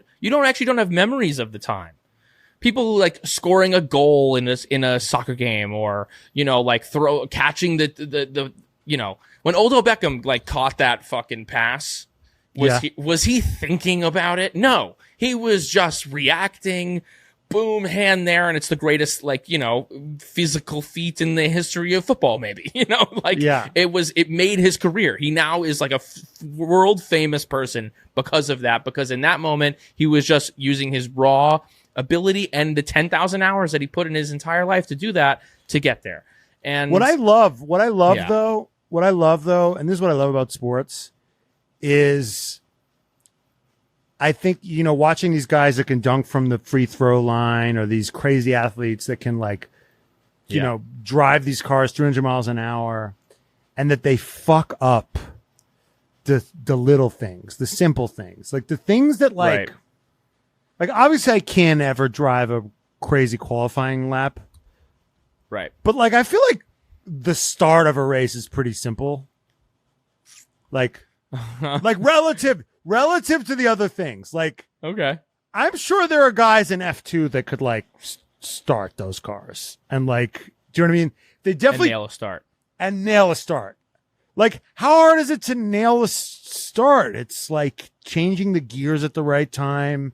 have memories of the time. People like scoring a goal in a soccer game, or, like catching the when Odell Beckham like caught that fucking pass, was he thinking about it? No, he was just reacting. Boom, hand there, and it's the greatest, physical feat in the history of football, maybe. It made his career. He now is like a world famous person because of that, because in that moment, he was just using his raw ability and the 10,000 hours that he put in his entire life to do that, to get there. And what I love though, and this is what I love about sports, is I think, watching these guys that can dunk from the free throw line, or these crazy athletes that can drive these cars 300 miles an hour, and that they fuck up the little things, the simple things, like the things that like obviously I can't ever drive a crazy qualifying lap. Right. But like, I feel like the start of a race is pretty simple. Like relative to the other things. Like, okay, I'm sure there are guys in F2 that could like start those cars and like, do you know what I mean? They definitely nail a start. Like, how hard is it to nail a start? It's like changing the gears at the right time,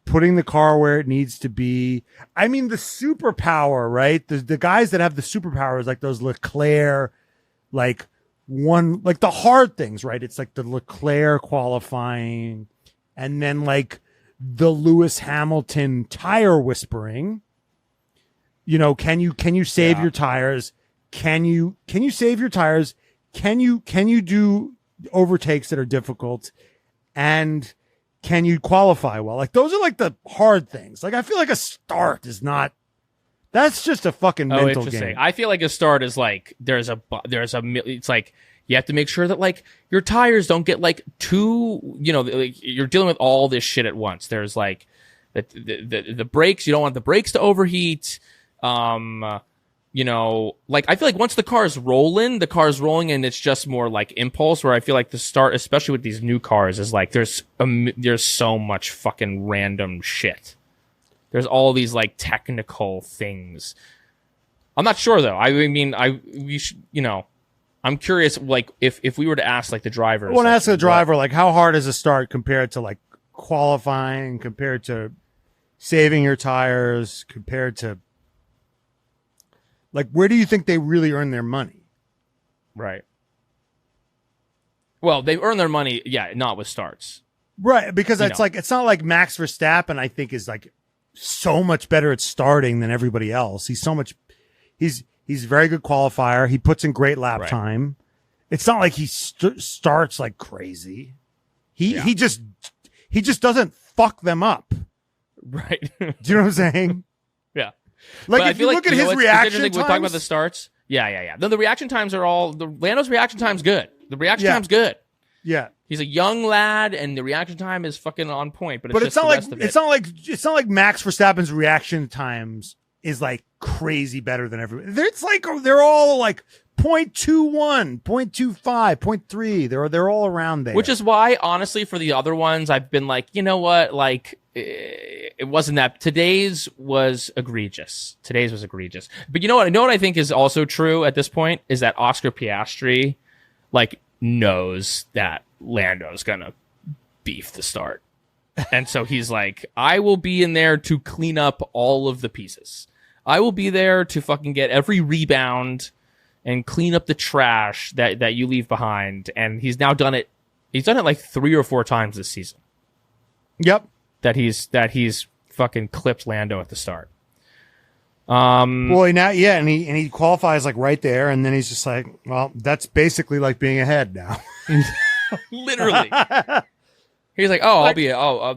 putting the car where it needs to be. I mean, the superpower, right? The guys that have the superpowers, like those Leclerc, like the hard things, right? It's like the Leclerc qualifying, and then like the Lewis Hamilton tire whispering. Can you save your tires? Can you save your tires? Can you do overtakes that are difficult? And can you qualify well? Like, those are like the hard things. Like, I feel like a start is not. That's just a fucking mental game. I feel like a start is like it's like you have to make sure that like your tires don't get like too, like, you're dealing with all this shit at once. There's like the brakes. You don't want the brakes to overheat. Like, I feel like once the car's rolling, and it's just more like impulse, where I feel like the start, especially with these new cars, is like there's so much fucking random shit. There's all these like technical things. I'm not sure though. I'm curious, like if we were to ask like the drivers. I want to ask the driver, like, how hard is a start compared to like qualifying, compared to saving your tires, compared to like, where do you think they really earn their money? Right. Well, they earn their money, not with starts. Right, because it's not like Max Verstappen, I think, is like so much better at starting than everybody else. He's a very good qualifier. He puts in great lap time. It's not like he starts like crazy. He just doesn't fuck them up. Right. Do you know what I'm saying? Yeah. Like, if you look at his reaction times. We're talking about the starts. Yeah. Then the reaction times are Lando's reaction time's good. The reaction time's good. Yeah. He's a young lad, and the reaction time is fucking on point. But it's not like Max Verstappen's reaction times is like crazy better than everybody. It's like they're all like 0.21, 0.25, 0.3. They're all around there. Which is why, honestly, for the other ones, I've been like, you know what? Like, it wasn't that. Today's was egregious. But you know what? I think is also true at this point is that Oscar Piastri, like, knows that Lando's gonna beef the start, and so he's like, I will be in there to clean up all of the pieces. I will be there to fucking get every rebound and clean up the trash that you leave behind. And he's now done it. He's done it like 3 or 4 times this season. Yep. That he's fucking clipped Lando at the start. Boy, now, yeah, and he qualifies like right there, and then he's just like, well, that's basically like being ahead now. Literally. He's like, oh, like, I'll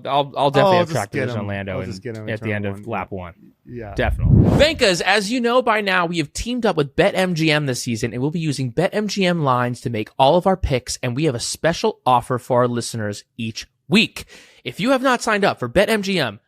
definitely have track position on Lando at the end of lap 1. Yeah. Definitely. Bankers, as you know by now, we have teamed up with BetMGM this season, and we'll be using BetMGM lines to make all of our picks, and we have a special offer for our listeners each week. If you have not signed up for BetMGM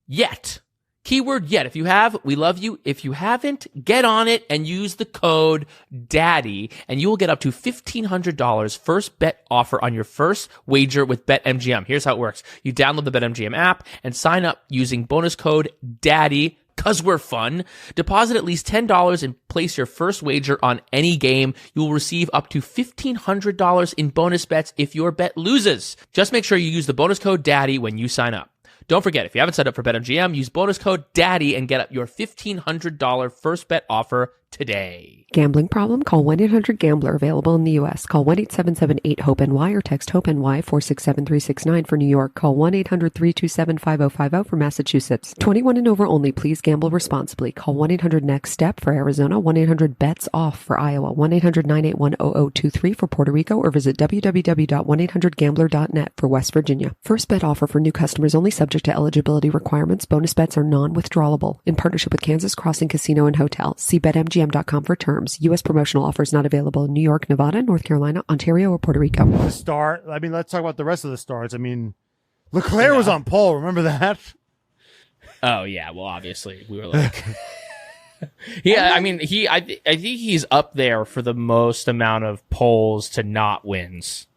yet, keyword yet. If you have, we love you. If you haven't, get on it and use the code DADDY, and you will get up to $1,500 first bet offer on your first wager with BetMGM. Here's how it works. You download the BetMGM app and sign up using bonus code DADDY, because we're fun. Deposit at least $10 and place your first wager on any game. You will receive up to $1,500 in bonus bets if your bet loses. Just make sure you use the bonus code DADDY when you sign up. Don't forget, if you haven't signed up for BetMGM, use bonus code DADDY and get up your $1,500 first bet offer today. Gambling problem? Call 1-800-GAMBLER. Available in the U.S. Call 1-877-8-HOPE-NY or text HOPE-NY 467-369 for New York. Call 1-800-327-5050 for Massachusetts. 21 and over only. Please gamble responsibly. Call 1-800-NEXT-STEP for Arizona. 1-800-BETS-OFF for Iowa. 1-800-981-0023 for Puerto Rico, or visit www.1800gambler.net for West Virginia. First bet offer for new customers only, subject to eligibility requirements. Bonus bets are non-withdrawable. In partnership with Kansas Crossing Casino and Hotel. See BetMGM.com for terms. U.S. promotional offers not available in New York, Nevada, North Carolina, Ontario, or Puerto Rico. The start. I mean, let's talk about the rest of the starts. I mean, Leclerc was on pole. Remember that? Oh yeah. Well, obviously we were like, yeah. I mean, I think he's up there for the most amount of poles to not wins.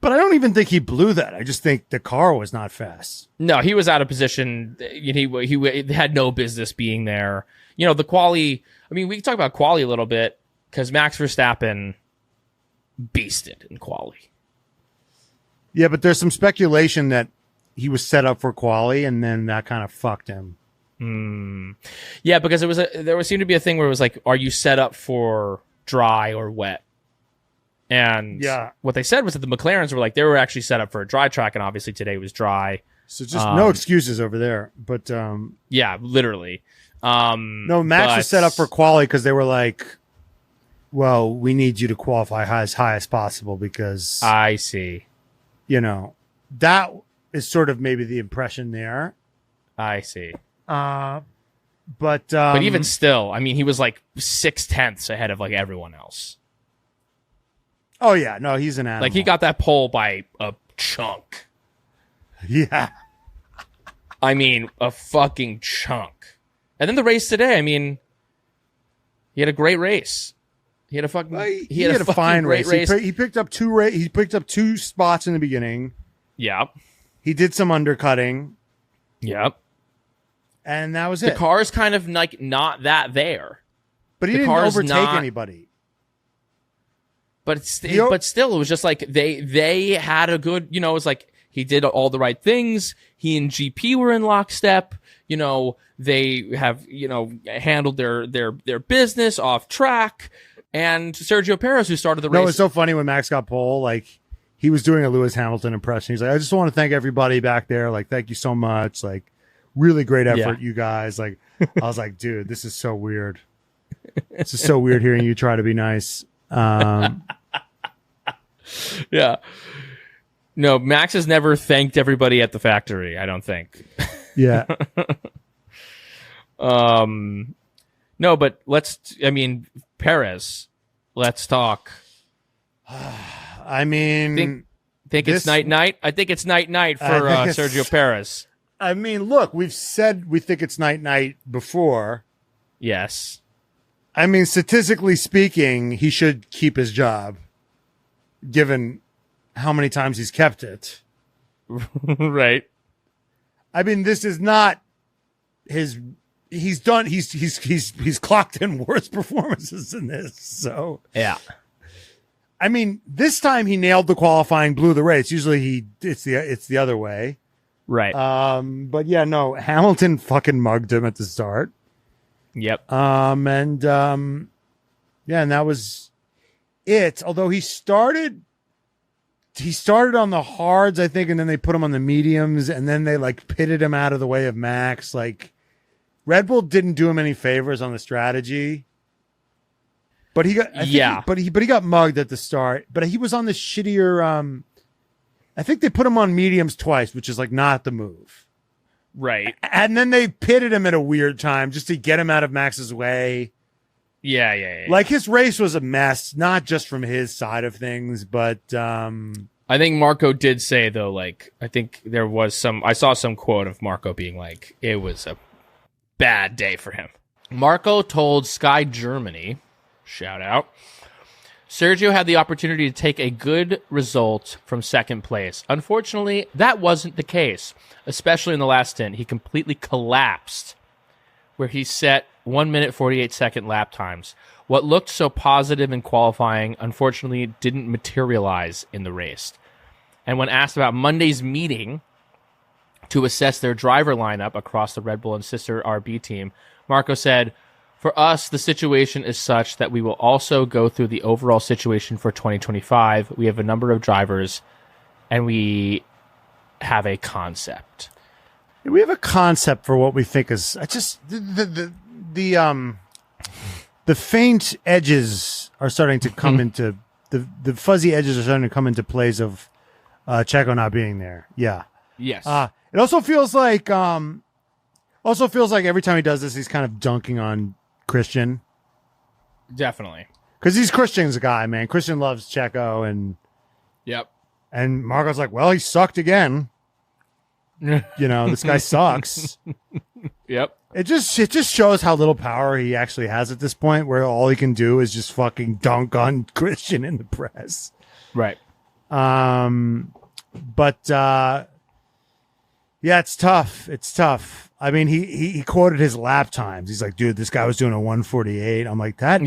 But I don't even think he blew that. I just think the car was not fast. No, he was out of position. He had no business being there. You know, the quali. I mean, we can talk about quali a little bit because Max Verstappen beasted in quali. Yeah, but there's some speculation that he was set up for quali, and then that kind of fucked him. Yeah, because there seemed to be a thing where it was like, are you set up for dry or wet? And what they said was that the McLarens were like, they were actually set up for a dry track, and obviously today was dry. So just no excuses over there. But yeah, literally. No, Max was set up for quali because they were like, well, we need you to qualify as high as possible because I see. You know, that is sort of maybe the impression there. I see. But even still, I mean, he was like 0.6 ahead of like everyone else. Oh yeah, no, he's an animal. Like he got that pole by a chunk. Yeah. I mean, a fucking chunk. And then the race today, I mean, he had a great race. He had a fucking he had a fine race. He picked up two spots in the beginning. Yep. He did some undercutting. Yep. And that was it. The car's kind of like not that there. But he didn't overtake anybody. But still, it was just like they had a good, you know, it was like he did all the right things. He and GP were in lockstep. You know, they have, you know, handled their business off track. And Sergio Perez, who started the race. No, it's so funny when Max got pole, like he was doing a Lewis Hamilton impression. He's like, I just want to thank everybody back there. Like, thank you so much. Like, really great effort, you guys. Like, I was like, dude, this is so weird. This is so weird hearing you try to be nice. Yeah. No, Max has never thanked everybody at the factory, I don't think. Yeah. No, but Perez, let's talk. I mean, think it's night. I think it's night for Sergio Perez. I mean, look, we've said we think it's night before. Yes. I mean, statistically speaking, he should keep his job, given how many times he's kept it. Right. I mean, this is not his. He's clocked in worse performances than this. So Yeah. I mean, this time he nailed the qualifying, blew the race. Usually it's the other way. Right. But yeah, no, Hamilton fucking mugged him at the start. Yep. Yeah, and that was it. Although he started on the hards, I think, and then they put him on the mediums, and then they like pitted him out of the way of Max. Like Red Bull didn't do him any favors on the strategy. But he got he got mugged at the start. But he was on the shittier. I think they put him on mediums twice, which is like not the move. Right. And then they pitted him at a weird time just to get him out of Max's way. Yeah. Like his race was a mess, not just from his side of things, but I think Marco did say though, like I think there was I saw some quote of Marco being like, it was a bad day for him. Marco told Sky Germany, shout out, Sergio had the opportunity to take a good result from second place. Unfortunately, that wasn't the case, especially in the last stint. He completely collapsed where he set 1 minute 48 second lap times. What looked so positive in qualifying, unfortunately, didn't materialize in the race. And when asked about Monday's meeting to assess their driver lineup across the Red Bull and sister RB team, Marco said, "For us, the situation is such that we will also go through the overall situation for 2025. We have a number of drivers, and we have a concept." We have a concept for what we think is just the faint edges are starting to come into the fuzzy edges are starting to come into plays of Checo not being there. Yeah. Yes. It also feels like every time he does this, he's kind of dunking on Christian. Definitely. Because he's Christian's guy, man. Christian loves Checo, and Yep. and Marco's like, well, he sucked again. This guy sucks. Yep. It just shows how little power he actually has at this point, where all he can do is just fucking dunk on Christian in the press. Right. But yeah, it's tough. It's tough. I mean, he quoted his lap times. He's like, dude, this guy was doing a 1:48. I'm like, that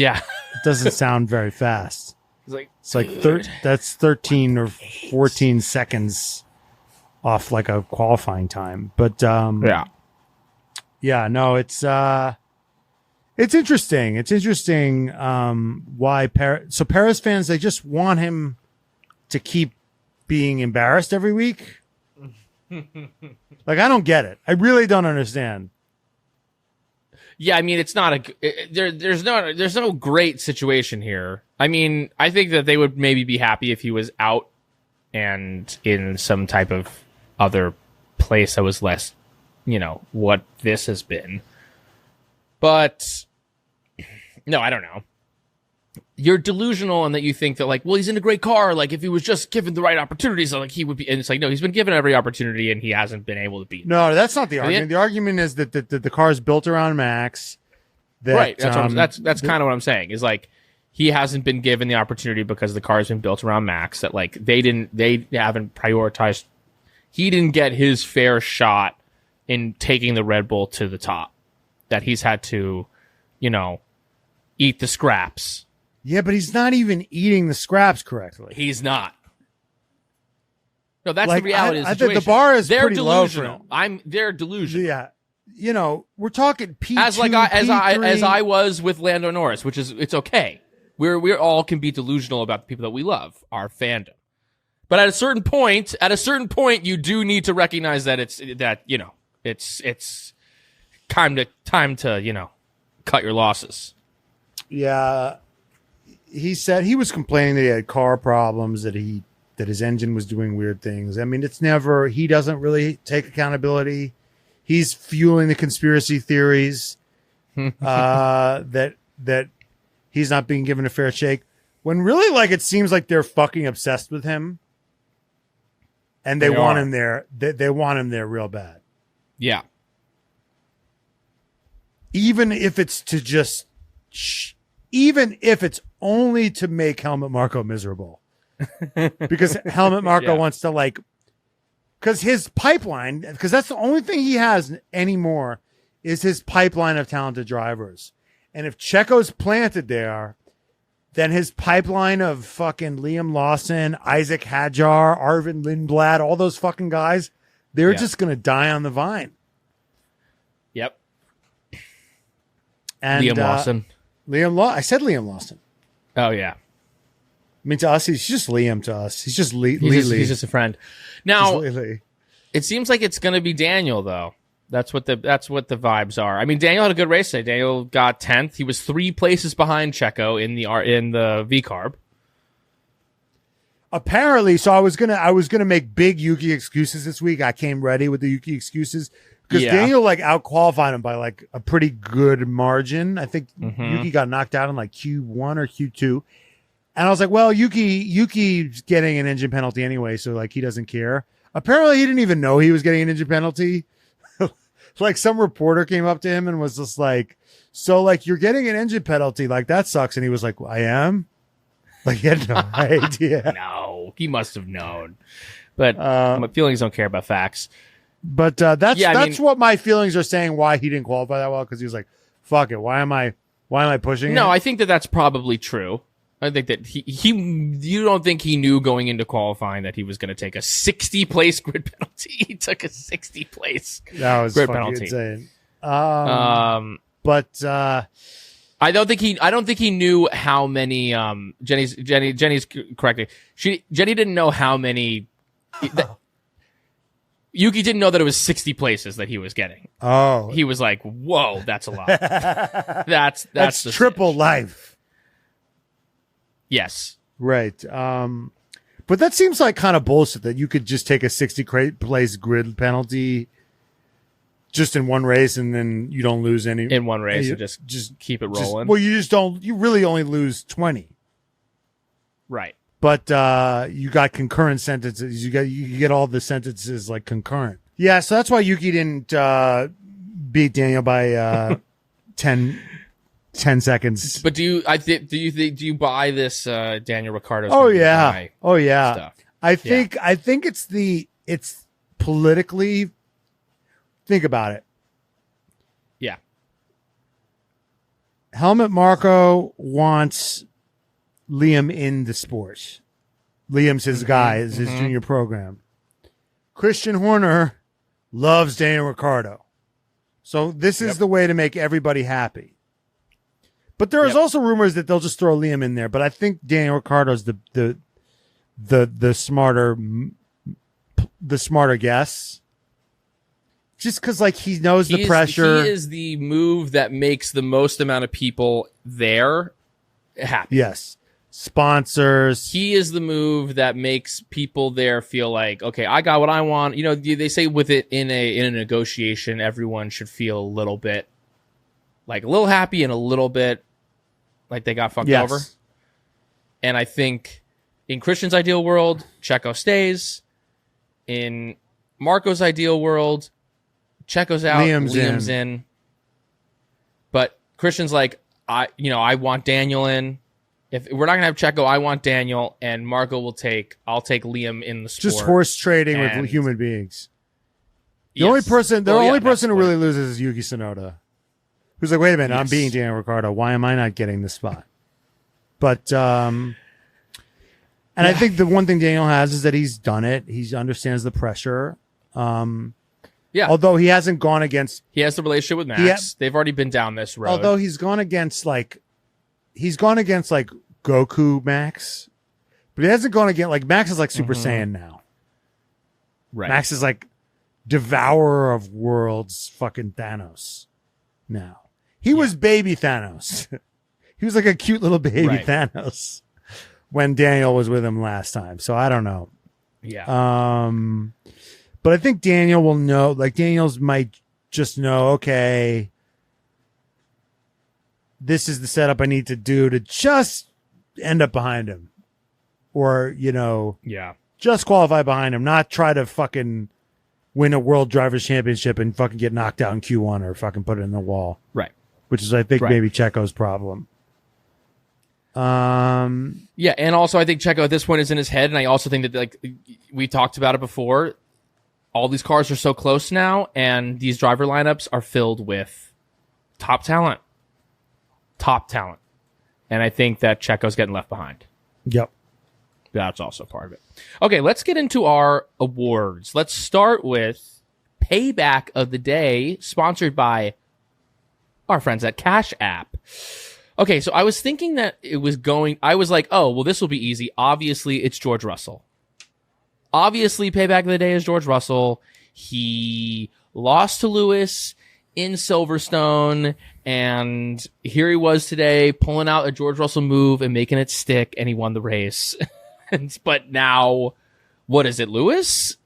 doesn't sound very fast. It's like that's 13 or 14 seconds off like a qualifying time. But yeah, no, it's interesting. It's interesting why Perez fans, they just want him to keep being embarrassed every week. Like, I don't get it. I really don't understand. Yeah, I mean, it's not there's no great situation here. I mean, I think that they would maybe be happy if he was out and in some type of other place that was less, what this has been. But no, I don't know. You're delusional in that you think that, like, well, he's in a great car. Like, if he was just given the right opportunities, like, he would be. And it's like, no, he's been given every opportunity and he hasn't been able to beat. No, that's not the argument. The argument is that the car is built around Max. Right. That's kind of what I'm saying. Is like, he hasn't been given the opportunity because the car's been built around Max. That like they haven't prioritized. He didn't get his fair shot in taking the Red Bull to the top. That he's had to, eat the scraps. Yeah, but he's not even eating the scraps correctly. He's not. No, that's the reality of the I situation. think the bar is they're pretty delusional. low for him. They're delusional. Yeah. We're talking P2, as P3. as I was with Lando Norris, which is, it's okay. We're all can be delusional about the people that we love, our fandom. But at a certain point, you do need to recognize that it's time to cut your losses. Yeah. He said he was complaining that he had car problems, that his engine was doing weird things. I mean, he doesn't really take accountability. He's fueling the conspiracy theories that he's not being given a fair shake. When really, like, it seems like they're fucking obsessed with him, and they want him there. They want him there real bad. Yeah. Even if it's only to make Helmut Marko miserable. Because Helmut Marko wants to, like, because his pipeline, because that's the only thing he has anymore is his pipeline of talented drivers. And if Checo's planted there, then his pipeline of fucking Liam Lawson, Isaac Hadjar, Arvin Lindblad, all those fucking guys, they're just going to die on the vine. Yep. And Liam Lawson. I said Liam Lawson. Oh, yeah. I mean, to us, he's just Liam to us. He's just Lee. He's just a friend. Now, Lee. It seems like it's going to be Daniel, though. That's what the vibes are. I mean, Daniel had a good race today. Daniel got 10th. He was 3 places behind Checo in the V-carb. Apparently, so I was gonna make big Yuki excuses this week. I came ready with the Yuki excuses because Daniel like out-qualified him by like a pretty good margin. I think Yuki got knocked out in like Q1 or Q2. And I was like, well, Yuki's getting an engine penalty anyway, so like he doesn't care. Apparently he didn't even know he was getting an engine penalty. Like some reporter came up to him and was just like, so like you're getting an engine penalty, like that sucks. And he was like, I am? Like he had no idea. No, he must have known. But my feelings don't care about facts. But that's what my feelings are saying why he didn't qualify that well, because he was like, fuck it, why am I pushing No, it? I think that's probably true. I think that you don't think he knew going into qualifying that he was going to take a 60-place grid penalty. He took a 60-place that was grid fucking penalty. Insane. But I don't think he knew how many. Jenny's correctly. Jenny didn't know how many. Yuki didn't know that it was 60 places that he was getting. Oh, he was like, "Whoa, that's a lot. that's triple life." Yes. Right. But that seems like kind of bullshit that you could just take a 60-place grid penalty just in one race and then you don't lose any in one race and just keep it rolling. You really only lose 20. Right. But you got concurrent sentences. You get all the sentences like concurrent. Yeah, so that's why Yuki didn't beat Daniel by 10 seconds. But do you buy this Daniel Ricciardo's? Oh yeah. Stuff? I think it's politically. Think about it. Yeah. Helmut Marko wants Liam in the sport. Liam's his guy, is his junior program. Christian Horner loves Daniel Ricciardo. So this is the way to make everybody happy. But there is also rumors that they'll just throw Liam in there. But I think Daniel Ricciardo's the smarter guess. Just because like he knows the pressure. He is the move that makes the most amount of people there happy. Yes. Sponsors. He is the move that makes people there feel like, okay, I got what I want. You know, they say with it in a negotiation, everyone should feel a little bit like a little happy and a little bit like they got fucked over. And I think in Christian's ideal world, Checo stays. In Marco's ideal world, Checo's out, Liam's in. But Christian's like, I want Daniel in. If we're not gonna have Checo, I want Daniel, and Marco I'll take Liam in the sport. Just horse trading with human beings. The only person who really loses is Yuki Tsunoda. Who's like, wait a minute, I'm beating Daniel Ricciardo. Why am I not getting the spot? But I think the one thing Daniel has is that he's done it. He understands the pressure. Although he hasn't gone against. He has the relationship with Max. They've already been down this road. Although he's gone against Goku Max, but he hasn't gone against like Max is like Super Saiyan now. Right. Max is like devourer of worlds, fucking Thanos. Now he was baby Thanos. He was like a cute little baby Thanos when Daniel was with him last time. So I don't know. Yeah. But I think Daniel will know. Like Daniel's might just know. Okay, this is the setup I need to do to just end up behind him, or just qualify behind him, not try to fucking win a World Drivers' Championship and fucking get knocked out in Q1 or fucking put it in the wall. Right. Which is, I think, maybe Checo's problem. And also I think Checo at this point is in his head, and I also think that like we talked about it before. all these cars are so close now, and these driver lineups are filled with top talent. And I think that Checo's getting left behind. Yep. That's also part of it. Okay, let's get into our awards. Let's start with Payback of the Day, sponsored by our friends at Cash App. Okay, so I was thinking that I was like, oh, well, this will be easy. Obviously, it's George Russell. Obviously, Payback of the Day is George Russell. He lost to Lewis in Silverstone, and here he was today pulling out a George Russell move and making it stick, and he won the race. But now, what is it, Lewis?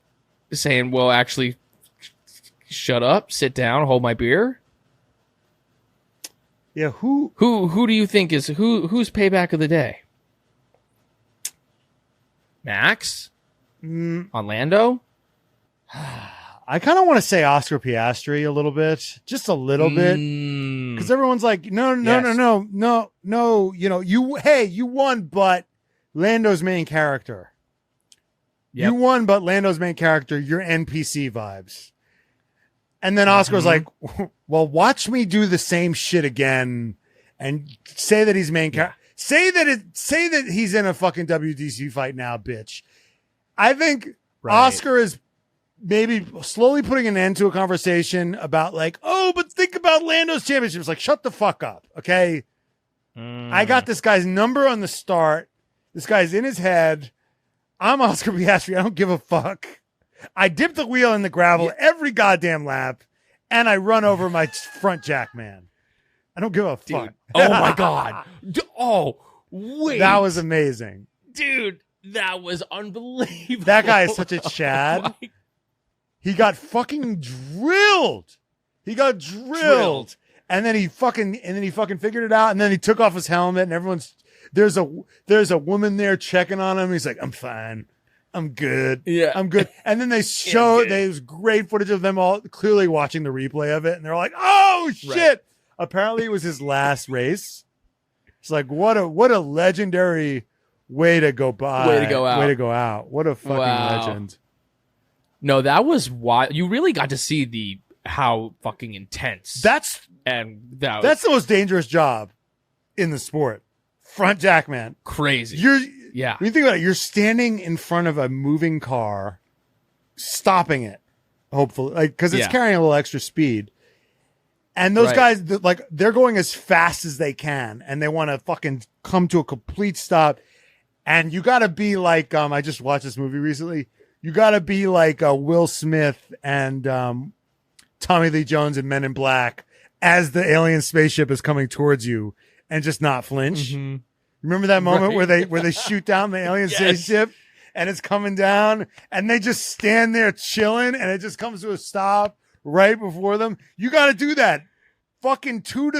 Saying, well, actually, shut up, sit down, hold my beer? Yeah, who do you think is who's Payback of the Day? Max? On Lando? I kind of want to say Oscar Piastri a little bit, just a little bit, because everyone's like, no, you won, but Lando's main character. Yep. You won, but Lando's main character, you're NPC vibes. And then Oscar's like, well, watch me do the same shit again and say that he's main character. Say that he's in a fucking WDC fight now, bitch. I think Oscar is maybe slowly putting an end to a conversation about like, oh, but think about Lando's championships. Like, shut the fuck up. Okay. I got this guy's number on the start. This guy's in his head. I'm Oscar Piastri. I don't give a fuck. I dip the wheel in the gravel every goddamn lap, and I run over my front jack man. I don't give a fuck. Oh my God. Oh, wait. That was amazing. Dude, that was unbelievable. That guy is such a Chad. He got fucking drilled. And then he fucking figured it out, and then he took off his helmet, and there's a woman there checking on him. He's like, I'm fine. I'm good. Yeah, I'm good. And then there's great footage of them all clearly watching the replay of it. And they're like, oh shit. Right. Apparently it was his last race. It's like, what a legendary way to go by. Way to go out. What a fucking legend. No, that was wild. You really got to see how fucking intense. That's the most dangerous job in the sport. Front jack man. Crazy. When you think about it, you're standing in front of a moving car, stopping it, hopefully, because it's carrying a little extra speed. And those guys, they're going as fast as they can, and they want to fucking come to a complete stop. And you got to be like, I just watched this movie recently. You got to be like Will Smith and Tommy Lee Jones in Men in Black as the alien spaceship is coming towards you, and just not flinch. Mm-hmm. Remember that moment where they shoot down the alien spaceship and it's coming down and they just stand there chilling and it just comes to a stop right before them? You got to do that fucking 4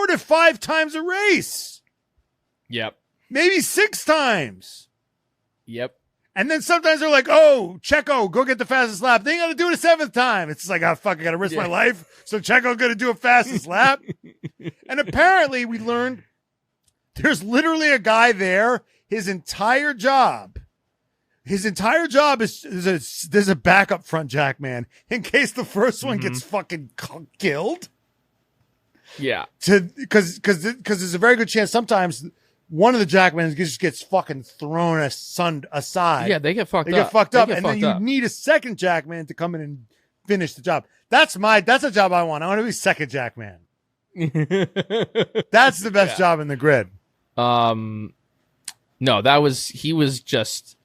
to 5 times a race. Yep. Maybe 6 times. Yep. And then sometimes they're like, oh, Checo, go get the fastest lap. They got to do it a 7th time. It's like, oh, fuck, I got to risk my life. So Checo going to do a fastest lap. And apparently we learned there's literally a guy there. His entire job is there's a backup front jack man in case the first one gets fucking killed. Yeah. Because there's a very good chance sometimes one of the jackmen just gets fucking thrown aside. Yeah, they get fucked up. And then you need a second jackman to come in and finish the job. That's a job I want. I want to be second jackman. That's the best job in the grid. No, he was just,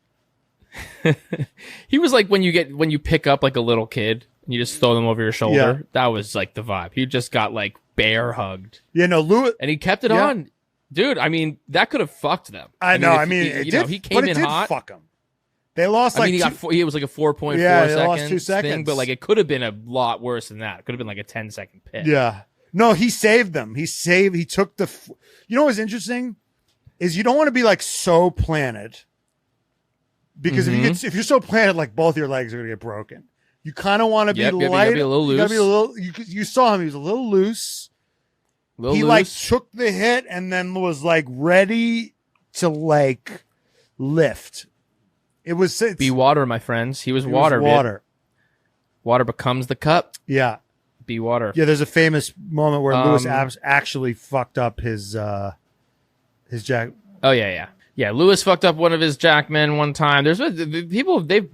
he was like when you pick up like a little kid and you just throw them over your shoulder. Yeah. That was like the vibe. He just got like bear hugged. Yeah, no, Lewis. And he kept it on. Dude, I mean, that could have fucked them. I know. He came in hot. Fuck him. They lost he was like a 4.4 they lost 2 seconds. Thing, but like it could have been a lot worse than that. It could have been like a 10-second pit. Yeah. No, he saved them. He took you know what's interesting is you don't want to be like so planted because if you're so planted, like both your legs are going to get broken. You kind of want to be light. Be a little loose. You saw him. He was a little loose. Like took the hit and then was like ready to like lift. It was Be water, my friends. He was it water. Was water. Water becomes the cup. Yeah. Be water. Yeah, there's a famous moment where Lewis actually fucked up his jack. Oh yeah. Lewis fucked up one of his jackmen one time. There's people, they've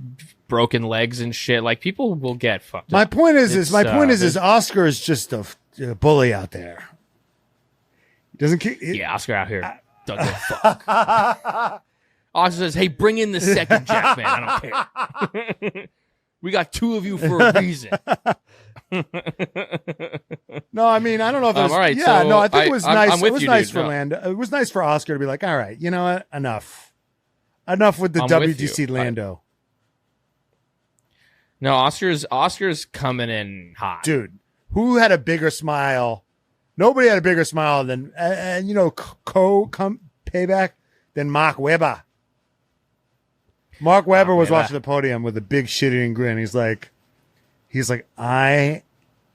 broken legs and shit. Like, people will get fucked My up. point is Oscar is just a bully out there. He doesn't. Oscar out here doesn't give a fuck. Oscar says, "Hey, bring in the second jackman. I don't care. We got 2 of you for a reason." No, I mean, I don't know if it was. All right, yeah, so no, I think it was nice. I'm with it was you, nice dude. for No. Lando. It was nice for Oscar to be like, all right, you know what? Enough with the I'm with WTC you. Lando. No, Oscar's coming in hot. Dude, who had a bigger smile? Nobody had a bigger smile than, payback than Mark Webber. Mark Webber was watching the podium with a big shit-eating grin. He's like, I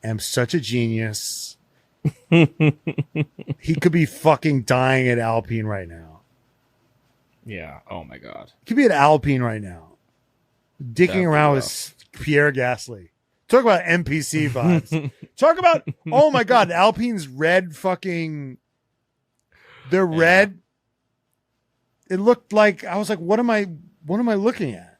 am such a genius. He could be fucking dying at Alpine right now. Yeah. Oh my God. He could be at Alpine right now, dicking around with Pierre Gasly. Talk about NPC vibes. Talk about, oh my God, Alpine's red fucking, they're red. It looked like, I was like, what am I looking at?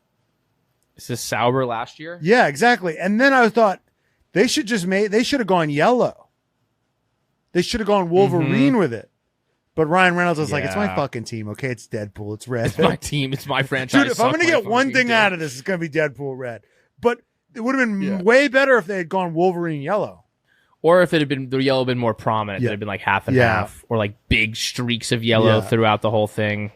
Is this Sauber last year? Yeah, exactly. And then I thought they should have gone yellow. They should have gone Wolverine with it. But Ryan Reynolds was like, it's my fucking team. Okay, it's Deadpool. It's red. It's my team. It's my franchise. Dude, if I'm going to get one thing out of this, it's going to be Deadpool red. But it would have been way better if they had gone Wolverine yellow. Or if it had been the yellow been more prominent, it had been like half and half, or like big streaks of yellow throughout the whole thing.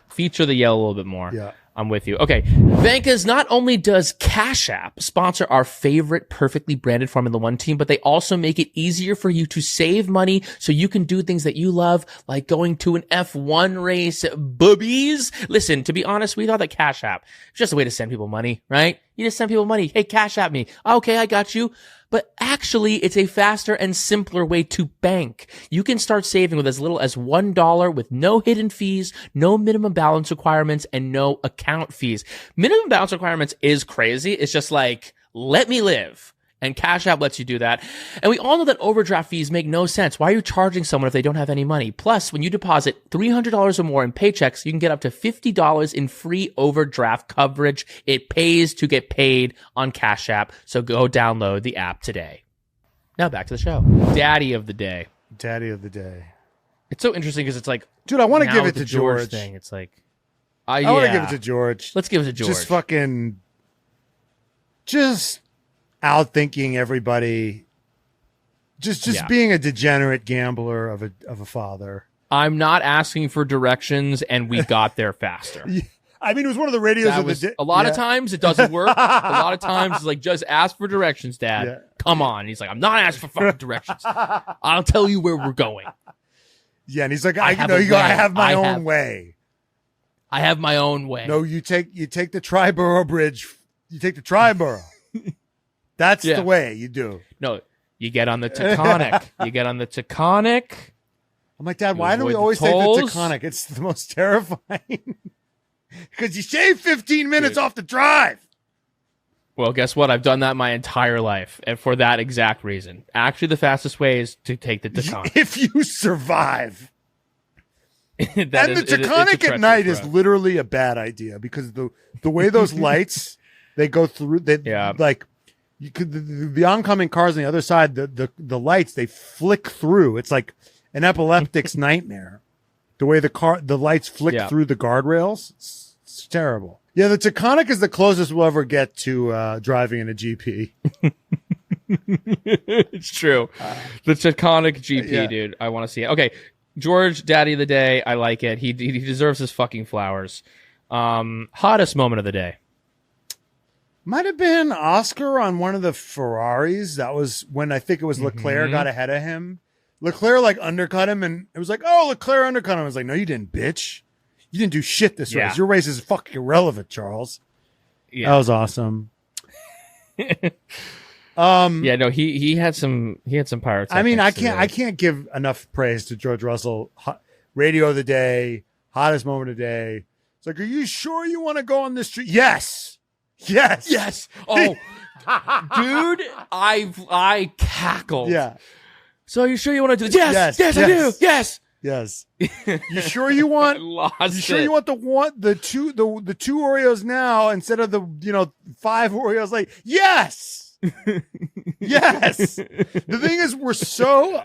Feature the yellow a little bit more. Yeah. I'm with you. Okay. Vankas, not only does Cash App sponsor our favorite perfectly branded Formula One team, but they also make it easier for you to save money so you can do things that you love, like going to an F1 race. Boobies. Listen, to be honest, we thought that Cash App was just a way to send people money, right? You just send people money. Hey, Cash App me. Okay, I got you. But actually, it's a faster and simpler way to bank. You can start saving with as little as $1 with no hidden fees, no minimum balance requirements, and no account fees. Minimum balance requirements is crazy. It's just like, let me live. And Cash App lets you do that. And we all know that overdraft fees make no sense. Why are you charging someone if they don't have any money? Plus, when you deposit $300 or more in paychecks, you can get up to $50 in free overdraft coverage. It pays to get paid on Cash App. So go download the app today. Now back to the show. Daddy of the day. Daddy of the day. It's so interesting because it's like, dude, I want to now give with it the to George. Thing. It's like, I want to give it to George. Let's give it to George. Just fucking, outthinking everybody, just being a degenerate gambler of a father. I'm not asking for directions, and we got there faster. I mean, it was one of the radios of the day. A lot of times it doesn't work. A lot of times it's like, just ask for directions, Dad. Yeah. Come on. And he's like, I'm not asking for fucking directions. I'll tell you where we're going. Yeah, and he's like, I I have my own way. I have my own way. No, you take the Triborough Bridge. You take the Triborough. That's the way you do. No, you get on the Taconic. I'm like, Dad, why do we always take the Taconic? It's the most terrifying. Because you shave 15 minutes off the drive. Well, guess what? I've done that my entire life, and for that exact reason. Actually, the fastest way is to take the Taconic. If you survive. The Taconic at night is literally a bad idea because the way those lights, they go through, like, you could, the oncoming cars on the other side, the lights, they flick through. It's like an epileptic's nightmare. The way the lights flick through the guardrails, it's terrible. Yeah, the Taconic is the closest we'll ever get to driving in a GP. It's true. The Taconic GP, dude. I want to see it. Okay, George, Daddy of the Day. I like it. He deserves his fucking flowers. Hottest moment of the day. Might have been Oscar on one of the Ferraris. That was when I think it was Leclerc got ahead of him. Leclerc undercut him, and it was like, oh, Leclerc undercut him. I was like, no, you didn't, bitch. You didn't do shit this race. Your race is fucking irrelevant, Charles. Yeah. That was awesome. No, he had some pyrotechnics. I mean, I can't give enough praise to George Russell. Radio of the day, hottest moment of the day. It's like, are you sure you want to go on this street? Yes. Yes. Yes. Oh, dude, I cackled. Yeah. So you sure you want to do this? Yes. Yes, I do. Yes. Yes. You sure you want? You want the two Oreos now instead of the 5 Oreos? Like, yes. Yes. The thing is, we're so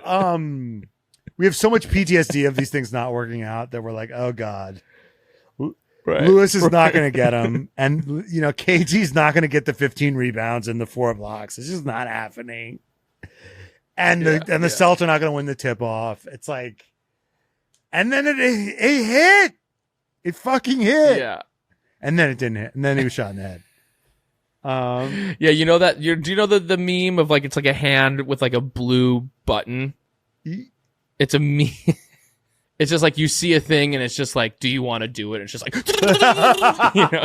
we have so much PTSD of these things not working out that we're like, oh God. Right. Lewis is not going to get him. And, KG's not going to get the 15 rebounds and the 4 blocks. It's just not happening. And the Celts are not going to win the tip off. It's like, and then it hit. It fucking hit. Yeah. And then it didn't hit. And then he was shot in the head. Yeah, you know that? Do you know the meme of like, it's like a hand with like a blue button? It's a meme. It's just like you see a thing and it's just like, do you want to do it? And it's just like,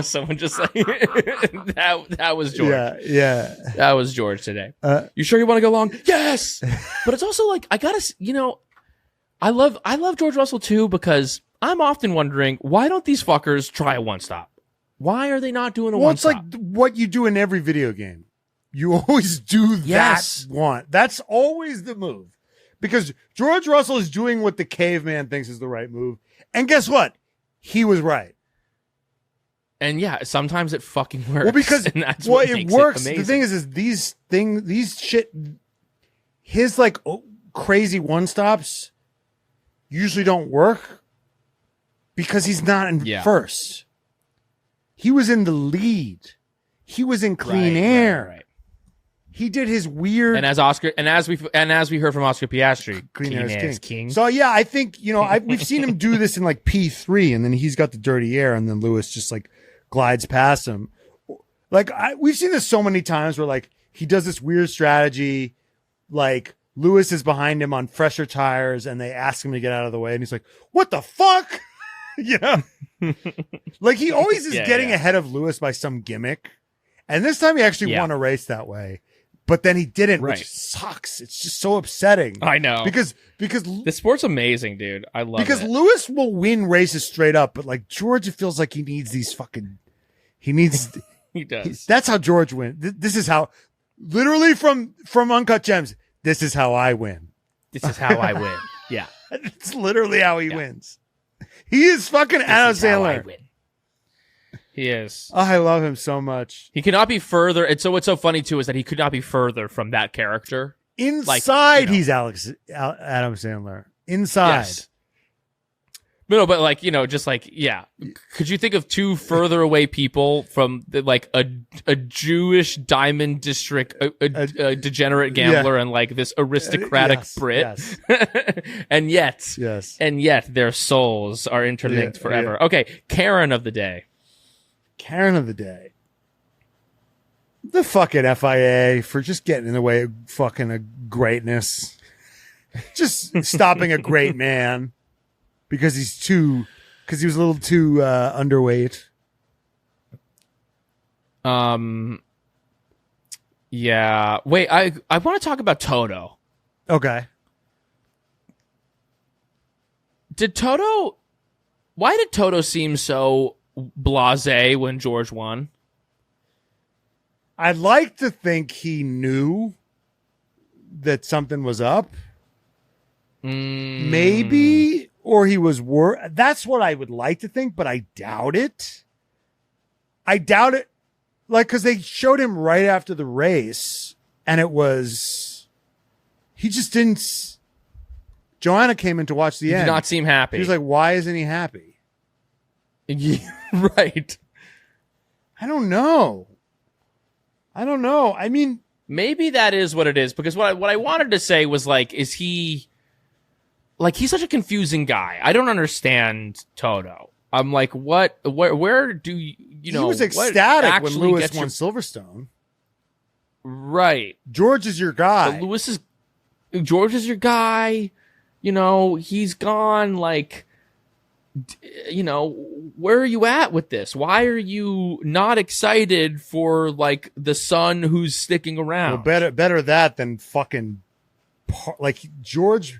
someone just like, that was George. Yeah. That was George today. You sure you want to go long? Yes. But it's also like, I love George Russell too, because I'm often wondering, why don't these fuckers try a one stop? Why are they not doing a one stop? It's like what you do in every video game. You always do that one. That's always the move. Because George Russell is doing what the caveman thinks is the right move. And guess what? He was right. And yeah, sometimes it fucking works. Well, because it works. The thing is his like crazy one stops usually don't work because he's not in first. He was in the lead. He was in clean air. Right. He did his weird, and as we heard from Oscar Piastri, clean air is king. So yeah, I think we've seen him do this in like P3, and then he's got the dirty air, and then Lewis just like glides past him. Like we've seen this so many times where like he does this weird strategy, like Lewis is behind him on fresher tires, and they ask him to get out of the way, and he's like, "What the fuck?" Like he always is getting ahead of Lewis by some gimmick, and this time he actually won a race that way. But then he didn't, which sucks. It's just so upsetting. I know. Because this sport's amazing, dude. I love it. Because Lewis will win races straight up, but like George, it feels like he needs these fucking. He needs. He does. That's how George wins. This is how, literally from Uncut Gems. This is how I win. This is how I win. Yeah. It's literally how he wins. He is fucking Adam Sandler. He is. Oh, I love him so much. He cannot be further. And so what's so funny too is that he could not be further from that character. Inside, he's Adam Sandler. Inside. Yes. No, but like, just like, yeah. Could you think of two further away people from like a Jewish diamond district, a degenerate gambler and like this aristocratic Brit? Yes. and yet their souls are interlinked forever. Yeah. Okay. Karen of the day. The fucking FIA for just getting in the way of fucking a greatness. Just stopping a great man because he was a little too underweight. Yeah. Wait, I want to talk about Toto. Okay. Why did Toto seem so blasé when George won? I'd like to think he knew that something was up. Maybe, or he was worried. That's what I would like to think, but I doubt it. Like, because they showed him right after the race, and he just didn't. Joanna came in to watch the end. Did not seem happy. He was like, why isn't he happy? Yeah, right. I don't know. I mean, maybe that is what it is, because what I wanted to say was like, is he like, he's such a confusing guy. I don't understand Toto. I'm like, where do you know? He was ecstatic when Lewis won Silverstone. Right. George is your guy. George is your guy. He's gone. Like, where are you at with this? Why are you not excited for like the son who's sticking around? Well, better that than fucking like George.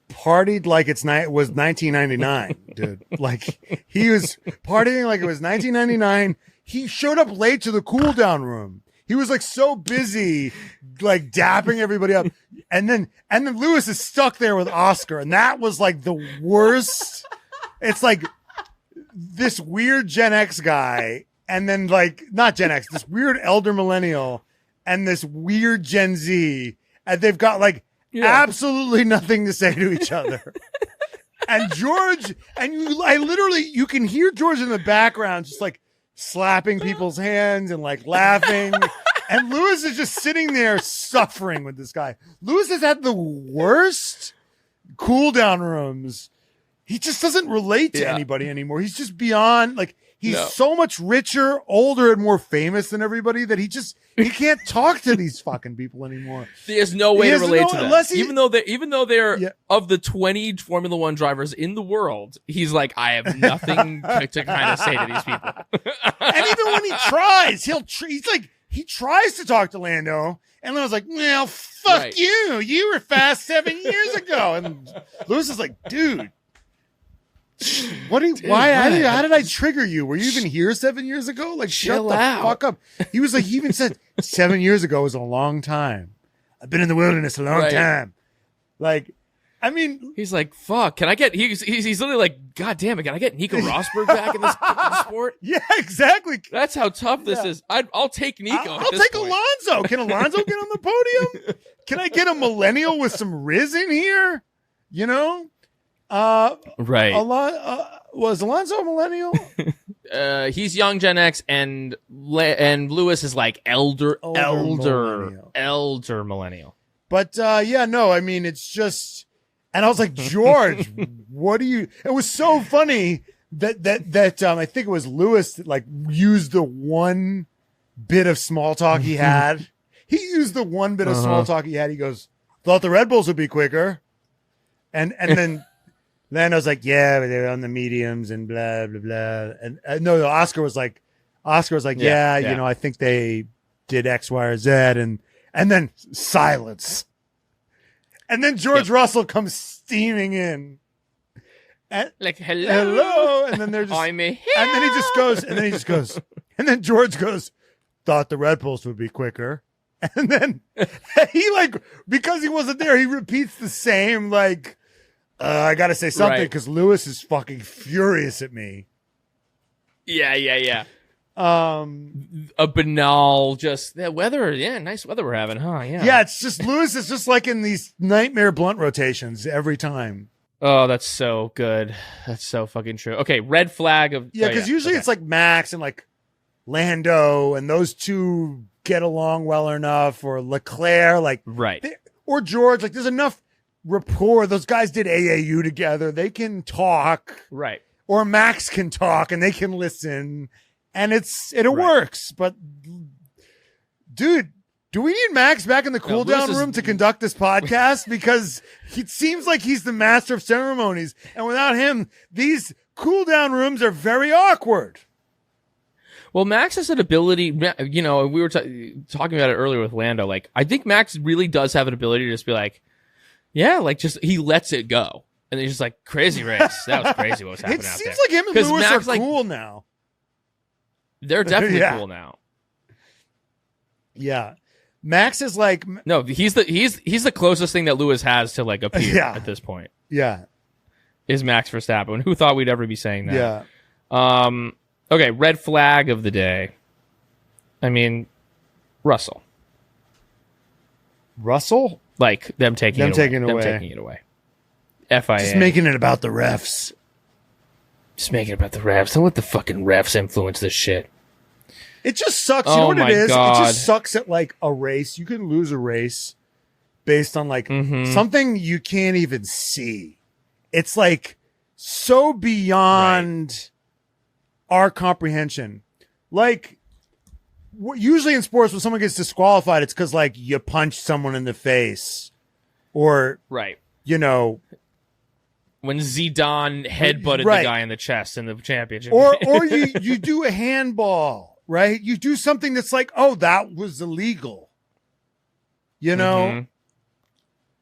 partied like it was 1999, dude. Like he was partying like it was 1999. He showed up late to the cool down room. He was like so busy, like dapping everybody up. And then Lewis is stuck there with Oscar. And that was like the worst. It's like this weird Gen X guy. And then like, not Gen X, this weird elder millennial and this weird Gen Z. And they've got like absolutely nothing to say to each other. And George, you can hear George in the background, just like slapping people's hands and like laughing. And Lewis is just sitting there suffering with this guy. Lewis has had the worst cool down rooms. He just doesn't relate to anybody anymore. He's just beyond, like, he's so much richer, older, and more famous than everybody that he can't talk to these fucking people anymore. There's no way to relate to them. Even though they're of the 20 Formula One drivers in the world, he's like, I have nothing to kind of say to these people. And even when he tries, he tries to talk to Lando, and Lando's like, well, fuck you. You were fast 7 years ago. And Lewis is like, dude. How did I trigger you? Were you even here 7 years ago? Like, shut the fuck up. He was like, he even said 7 years ago was a long time. I've been in the wilderness a long time. Like, I mean, he's like, fuck, can I get, he's literally like, God damn it, can I get Nico Rosberg back in this sport? Yeah, exactly. That's how tough this is. I'll take Nico. I'll take Alonso. Can Alonso get on the podium? Can I get a millennial with some Riz in here? You know? Right. Was Alonso a millennial? He's young Gen X, and Lewis is like elder millennial. But I mean, it's just, and I was like, George, what do you? It was so funny that I think it was Lewis that like used the one bit of small talk he had. He used the one bit of small talk he had. He goes, thought the Red Bulls would be quicker, and then. Lando's like, yeah, but they're on the mediums and blah, blah, blah. And no, Oscar was like, yeah, you know, I think they did X, Y, or Z. And then silence. And then George Russell comes steaming in. And, like, hello. And then they're just, I'm here. And then he just goes, and then George goes, thought the Red Bulls would be quicker. And then he like, because he wasn't there, he repeats the same, like, I got to say something because Lewis is fucking furious at me. Yeah. A banal, just the weather. Yeah, nice weather we're having, huh? Yeah, it's just Lewis is just like in these nightmare blunt rotations every time. Oh, that's so good. That's so fucking true. Okay, red flag of because usually it's like Max and like Lando, and those two get along well enough, or Leclerc, like or George. Like there's enough rapport. Those guys did AAU together. They can talk. Right. Or Max can talk and they can listen. And it works. But dude, do we need Max back in the cool down room to conduct this podcast? Because it seems like he's the master of ceremonies. And without him, these cool down rooms are very awkward. Well, Max has an ability, you know, we were talking about it earlier with Lando. Like, I think Max really does have an ability to just be like, yeah, like just he lets it go, and he's just like crazy race. That was crazy. What was happening out there? It seems like him and Lewis Max, are cool now. They're definitely cool now. Yeah, Max is like he's the closest thing that Lewis has to like appear at this point. Yeah, is Max Verstappen. Who thought we'd ever be saying that? Yeah. Okay, red flag of the day. I mean, Russell. Like them taking it away. FIA. Just making it about the refs. Don't let the fucking refs influence this shit. It just sucks. You know what it is? God. It just sucks at like a race. You can lose a race based on like something you can't even see. It's like so beyond our comprehension. Like, usually in sports, when someone gets disqualified, it's because like you punched someone in the face, or you know, when Zidane headbutted the guy in the chest in the championship, or you do a handball, right? You do something that's like, oh, that was illegal, you know.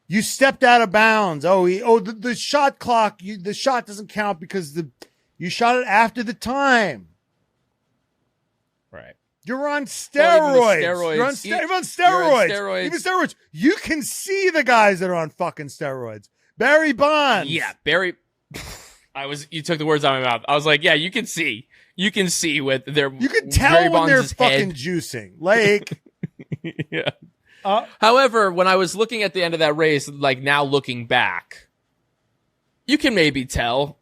You stepped out of bounds. The shot clock. The shot doesn't count because you shot it after the time. Right. You're on steroids. You're on steroids. Even steroids. You can see the guys that are on fucking steroids. Barry Bonds. Yeah, Barry. You took the words out of my mouth. I was like, yeah, you can see. You can see with their. You can tell when they're fucking juicing. Like. Yeah. However, when I was looking at the end of that race, like now looking back, you can maybe tell.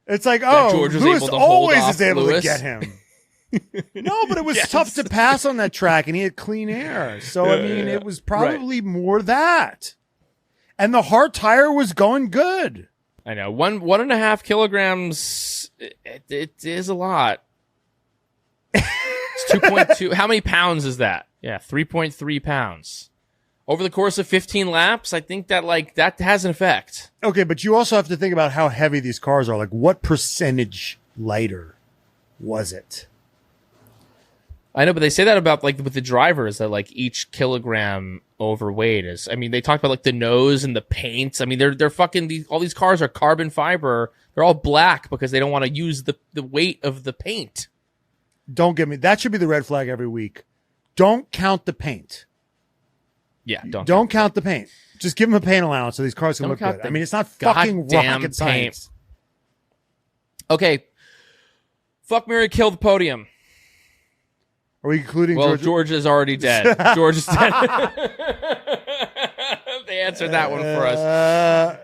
It's like, George was Lewis able to always hold is able Lewis. to get him. No, but it was tough to pass on that track, and he had clean air. So, I mean, it was probably more that. And the hard tire was going good. I know. 1.5 kilograms, it is a lot. It's 2.2. How many pounds is that? Yeah, 3.3 pounds. Over the course of 15 laps, I think that has an effect. Okay, but you also have to think about how heavy these cars are. Like, what percentage lighter was it? I know, but they say that about like with the drivers that like each kilogram overweight is. I mean, they talked about like the nose and the paint. I mean, they're fucking all these cars are carbon fiber. They're all black because they don't want to use the weight of the paint. Don't get me. That should be the red flag every week. Don't count the paint. Yeah, don't count the paint. Just give them a paint allowance so these cars can look good. I mean, it's not fucking rocket science. Okay. Fuck, marry, kill the podium. Are we including Well, George? George is already dead. George is dead. They answered that one for us.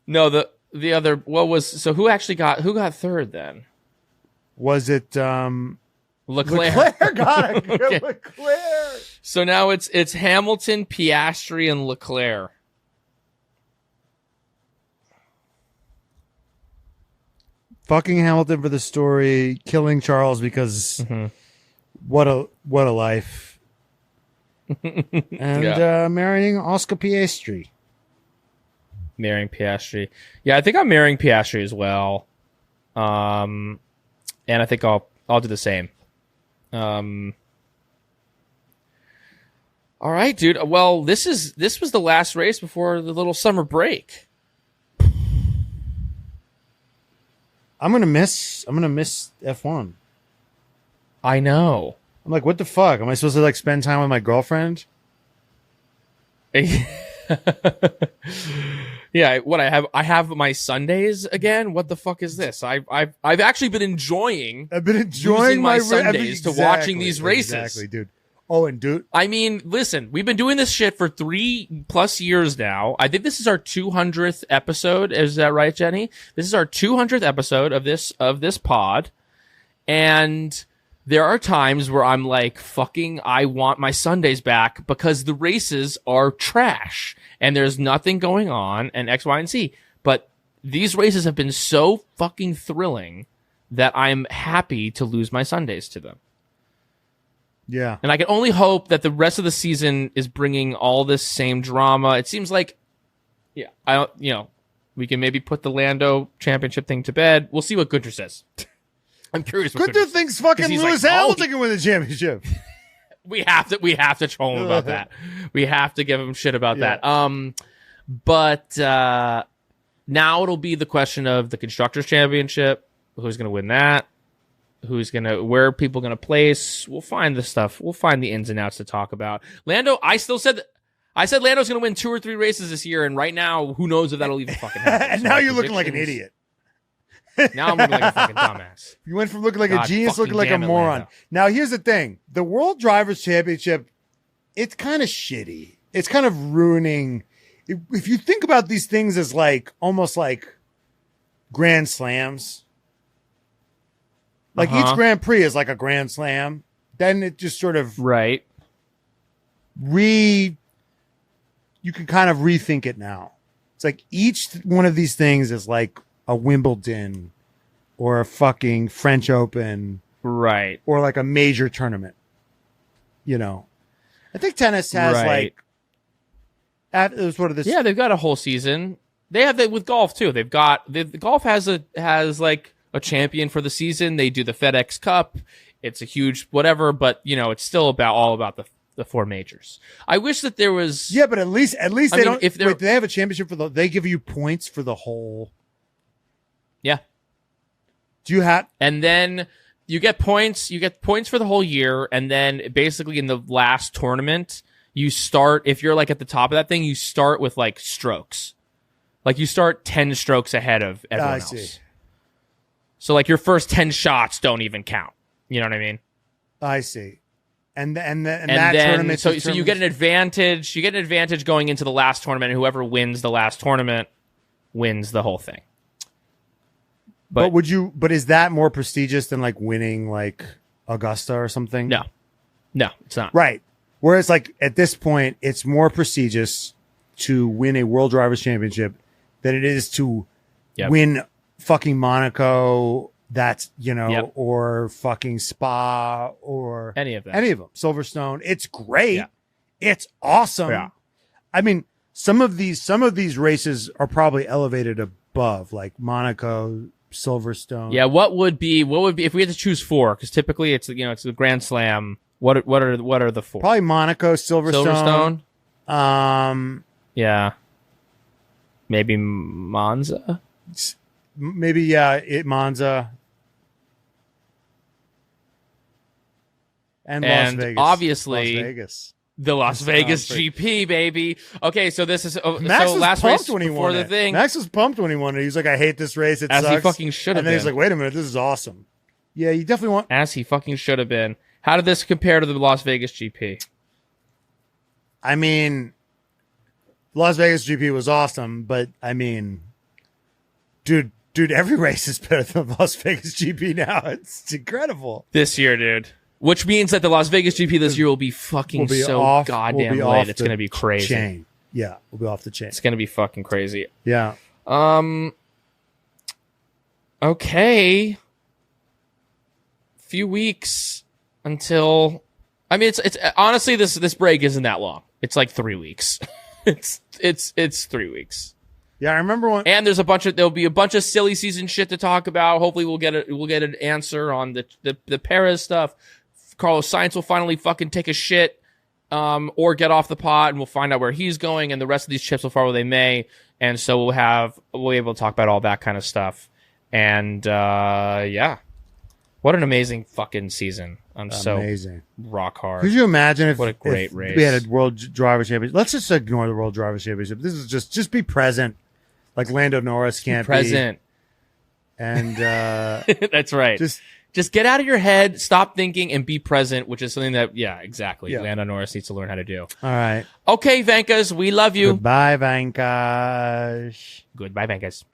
No, the other, who got third then? Was it Leclerc? Leclerc got it. Okay. Leclerc. So now it's Hamilton, Piastri, and Leclerc. Fucking Hamilton for the story, killing Charles because what a life. And marrying Oscar Piastri. Marrying Piastri. Yeah, I think I'm marrying Piastri as well. And I think I'll do the same. All right, dude. Well, this was the last race before the little summer break. I'm gonna miss F1. I know. I'm like, what the fuck? Am I supposed to like spend time with my girlfriend? Yeah, what I have my Sundays again. What the fuck is this? I've actually been enjoying. I've been enjoying my Sundays to watching these races. Exactly, dude. Oh, and dude, I mean, listen, we've been doing this shit for 3+ years now. I think this is our 200th episode. Is that right, Jenny? This is our 200th episode of this pod, and there are times where I'm like, fucking, I want my Sundays back because the races are trash and there's nothing going on and X, Y, and Z. But these races have been so fucking thrilling that I'm happy to lose my Sundays to them. Yeah. And I can only hope that the rest of the season is bringing all this same drama. It seems like, we can maybe put the Lando championship thing to bed. We'll see what Gunter says. I'm curious. Gunter thinks fucking Lewis Hamilton can win the championship. We have to troll him about that. We have to give him shit about that. But now it'll be the question of the Constructors' Championship. Who's going to win that? Where are people going to place? We'll find the stuff. We'll find the ins and outs to talk about. Lando, I said Lando's going to win 2 or 3 races this year, and right now, who knows if that'll even fucking happen. And now you're looking like an idiot. Now I'm looking like a fucking dumbass. You went from looking like a genius, looking like a moron. Now, here's the thing. The World Drivers' Championship, it's kind of shitty. It's kind of ruining. If you think about these things as like, almost like Grand Slams, like each Grand Prix is like a Grand Slam, then it just sort of right. You can kind of rethink it now. It's like each one of these things is like a Wimbledon or a fucking French Open. Right. Or like a major tournament. I think tennis has Yeah, they've got a whole season. They have that with golf too. Golf has like a champion for the season. They do the FedEx Cup. It's a huge whatever, but it's still all about the the 4 majors. I wish that there was. Yeah, but at least they don't. If Wait, they have a championship they give you points for the whole. Yeah. Do you have? And then you get points. You get points for the whole year, and then basically in the last tournament, you start. If you're like at the top of that thing, you start with like strokes. Like you start 10 strokes ahead of everyone else. See. So like your first 10 shots don't even count. You know what I mean? I see. And that then tournament. So you get an advantage. You get an advantage going into the last tournament, and whoever wins the last tournament wins the whole thing. But is that more prestigious than like winning like Augusta or something? No, it's not. Right. Whereas like at this point, it's more prestigious to win a World Drivers' Championship than it is to win fucking Monaco. That's, or fucking Spa or any of them. Silverstone. It's great. Yeah. It's awesome. Yeah. I mean, some of these races are probably elevated above, like Monaco, Silverstone. Yeah. What would be if we had to choose 4? Because typically it's the Grand Slam. What are the 4? Probably Monaco, Silverstone. Yeah. Maybe Monza. Maybe Monza. And Las Vegas. Obviously, Las Vegas. The Las Vegas GP, baby. Okay, so this is Max so was last pumped race when he before won the it. thing. Max was pumped when he won it. He was like, "I hate this race. It As sucks." he fucking should have And then been. he's like, "Wait a minute, this is awesome." Yeah, you definitely want. As he fucking should have been. How did this compare to the Las Vegas GP? I mean, Las Vegas GP was awesome, but I mean, dude, every race is better than Las Vegas GP now. It's incredible. This year, dude. Which means that the Las Vegas GP this year will be fucking goddamn lit. It's going to be crazy. Chain. Yeah, we'll be off the chain. It's going to be fucking crazy. Yeah. Okay. Few weeks until. I mean, it's honestly this break isn't that long. It's like 3 weeks. it's 3 weeks. Yeah, I remember when. And there'll be a bunch of silly season shit to talk about. Hopefully, we'll get an answer on the Perez stuff. Carlos Sainz will finally fucking take a shit, or get off the pot, and we'll find out where he's going. And the rest of these chips will fall where they may. And so we'll be able to talk about all that kind of stuff. And yeah, what an amazing fucking season! I'm amazing. So rock hard. Could you imagine if what a great race we had a World Driver Championship? Let's just ignore the World Driver Championship. This is just be present, like Lando Norris can't be present. And that's right. Just get out of your head, stop thinking, and be present, which is something that, exactly. Yeah. Lando Norris needs to learn how to do. All right. Okay, Vankas, we love you. Goodbye, Vankas. Goodbye, Vankas.